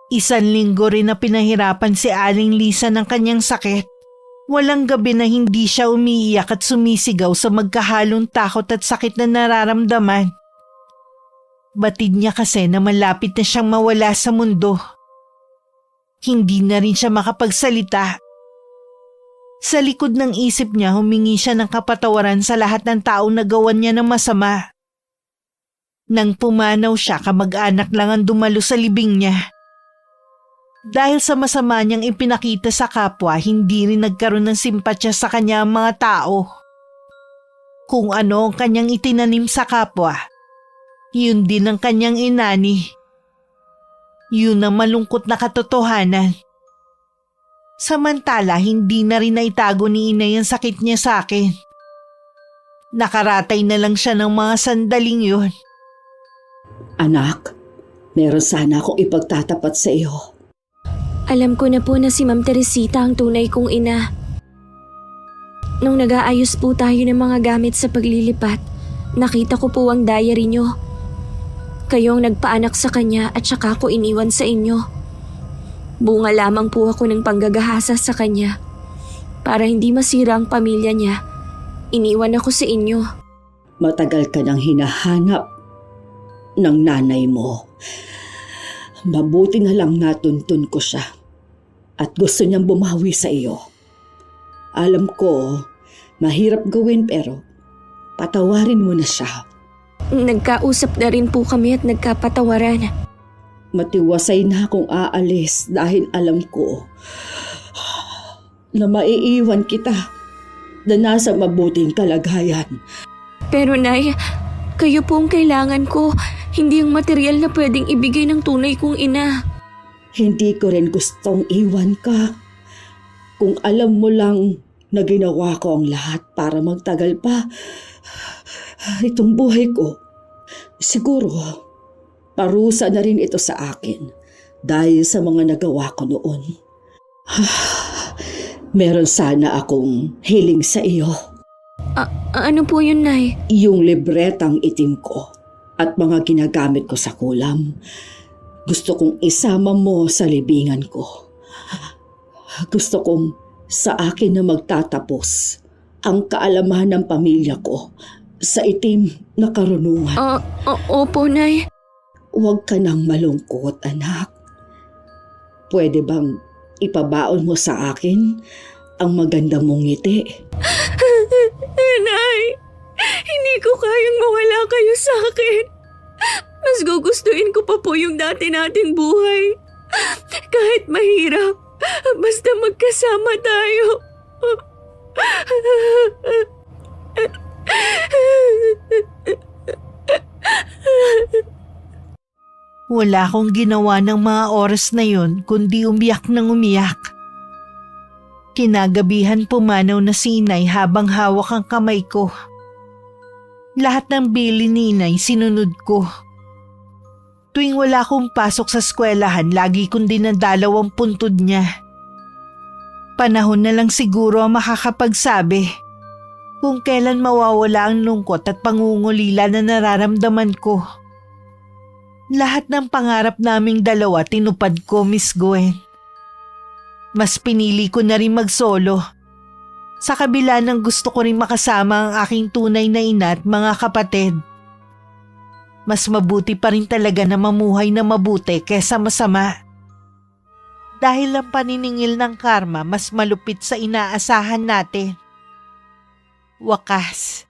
1 linggo rin na pinahirapan si Aling Lisa ng kanyang sakit. Walang gabi na hindi siya umiiyak at sumisigaw sa magkahalong takot at sakit na nararamdaman. Batid niya kasi na malapit na siyang mawala sa mundo. Hindi na rin siya makapagsalita. Sa likod ng isip niya, humingi siya ng kapatawaran sa lahat ng taong nagawan niya ng masama. Nang pumanaw siya, kamag-anak lang ang dumalo sa libing niya. Dahil sa masama niyang ipinakita sa kapwa, hindi rin nagkaroon ng simpatya sa kanya ang mga tao. Kung ano ang kanyang itinanim sa kapwa, yun din ang kanyang inani. Yun ang malungkot na katotohanan. Samantala, hindi na rin naitago ni Inay ang sakit niya sa akin. Nakaratay na lang siya ng mga sandaling yun. Anak, meron sana akong ipagtatapat sa iyo. Alam ko na po na si Ma'am Teresita ang tunay kong ina. Nung nag-aayos po tayo ng mga gamit sa paglilipat, nakita ko po ang diary niyo. Kayo ang nagpaanak sa kanya at saka ko iniwan sa inyo. Bunga lamang po ako ng panggagahasa sa kanya. Para hindi masira ang pamilya niya, iniwan ako sa inyo. Matagal ka nang hinahanap ng nanay mo. Mabuti na lang natuntun ko siya at gusto niyang bumawi sa iyo. Alam ko, mahirap gawin pero patawarin mo na siya. Nagkausap na rin po kami at nagkapatawaran. Matiwasay na akong aalis dahil alam ko na maiiwan kita na nasa mabuting kalagayan. Pero Nay, kayo po ang kailangan ko, hindi ang material na pwedeng ibigay ng tunay kong ina. Hindi ko rin gustong iwan ka. Kung alam mo lang na ginawa ko ang lahat para magtagal pa itong buhay ko, siguro parusa na rin ito sa akin dahil sa mga nagawa ko noon. Meron sana akong hiling sa iyo. Ano po yun, Nay? Yung libretang itim ko at mga ginagamit ko sa kulam. Gusto kong isama mo sa libingan ko. Gusto kong sa akin na magtatapos ang kaalaman ng pamilya ko sa itim na karunungan. Opo, Nay. Huwag ka nang malungkot, anak. Pwede bang ipabaon mo sa akin ang maganda mong ngiti? Nay, hindi ko kayang mawala kayo sa akin. Mas gugustuhin ko pa po yung dati nating buhay. Kahit mahirap, basta magkasama tayo. Wala akong ginawa ng mga oras na yun kundi umiyak ng umiyak. Kinagabihan pumanaw na si Inay habang hawak ang kamay ko. Lahat ng bili ni Inay sinunod ko. Tuwing wala akong pasok sa eskwelahan, lagi kong dinadalaw ang puntod niya. Panahon na lang siguro ang makakapagsabi kung kailan mawawala ang lungkot at pangungulila na nararamdaman ko. Lahat ng pangarap naming dalawa tinupad ko, Miss Gwen. Mas pinili ko na rin mag-solo. Sa kabila ng gusto ko rin makasama ang aking tunay na ina at mga kapatid. Mas mabuti pa rin talaga na mamuhay na mabuti kesa masama. Dahil ang paniningil ng karma mas malupit sa inaasahan natin. Wakas,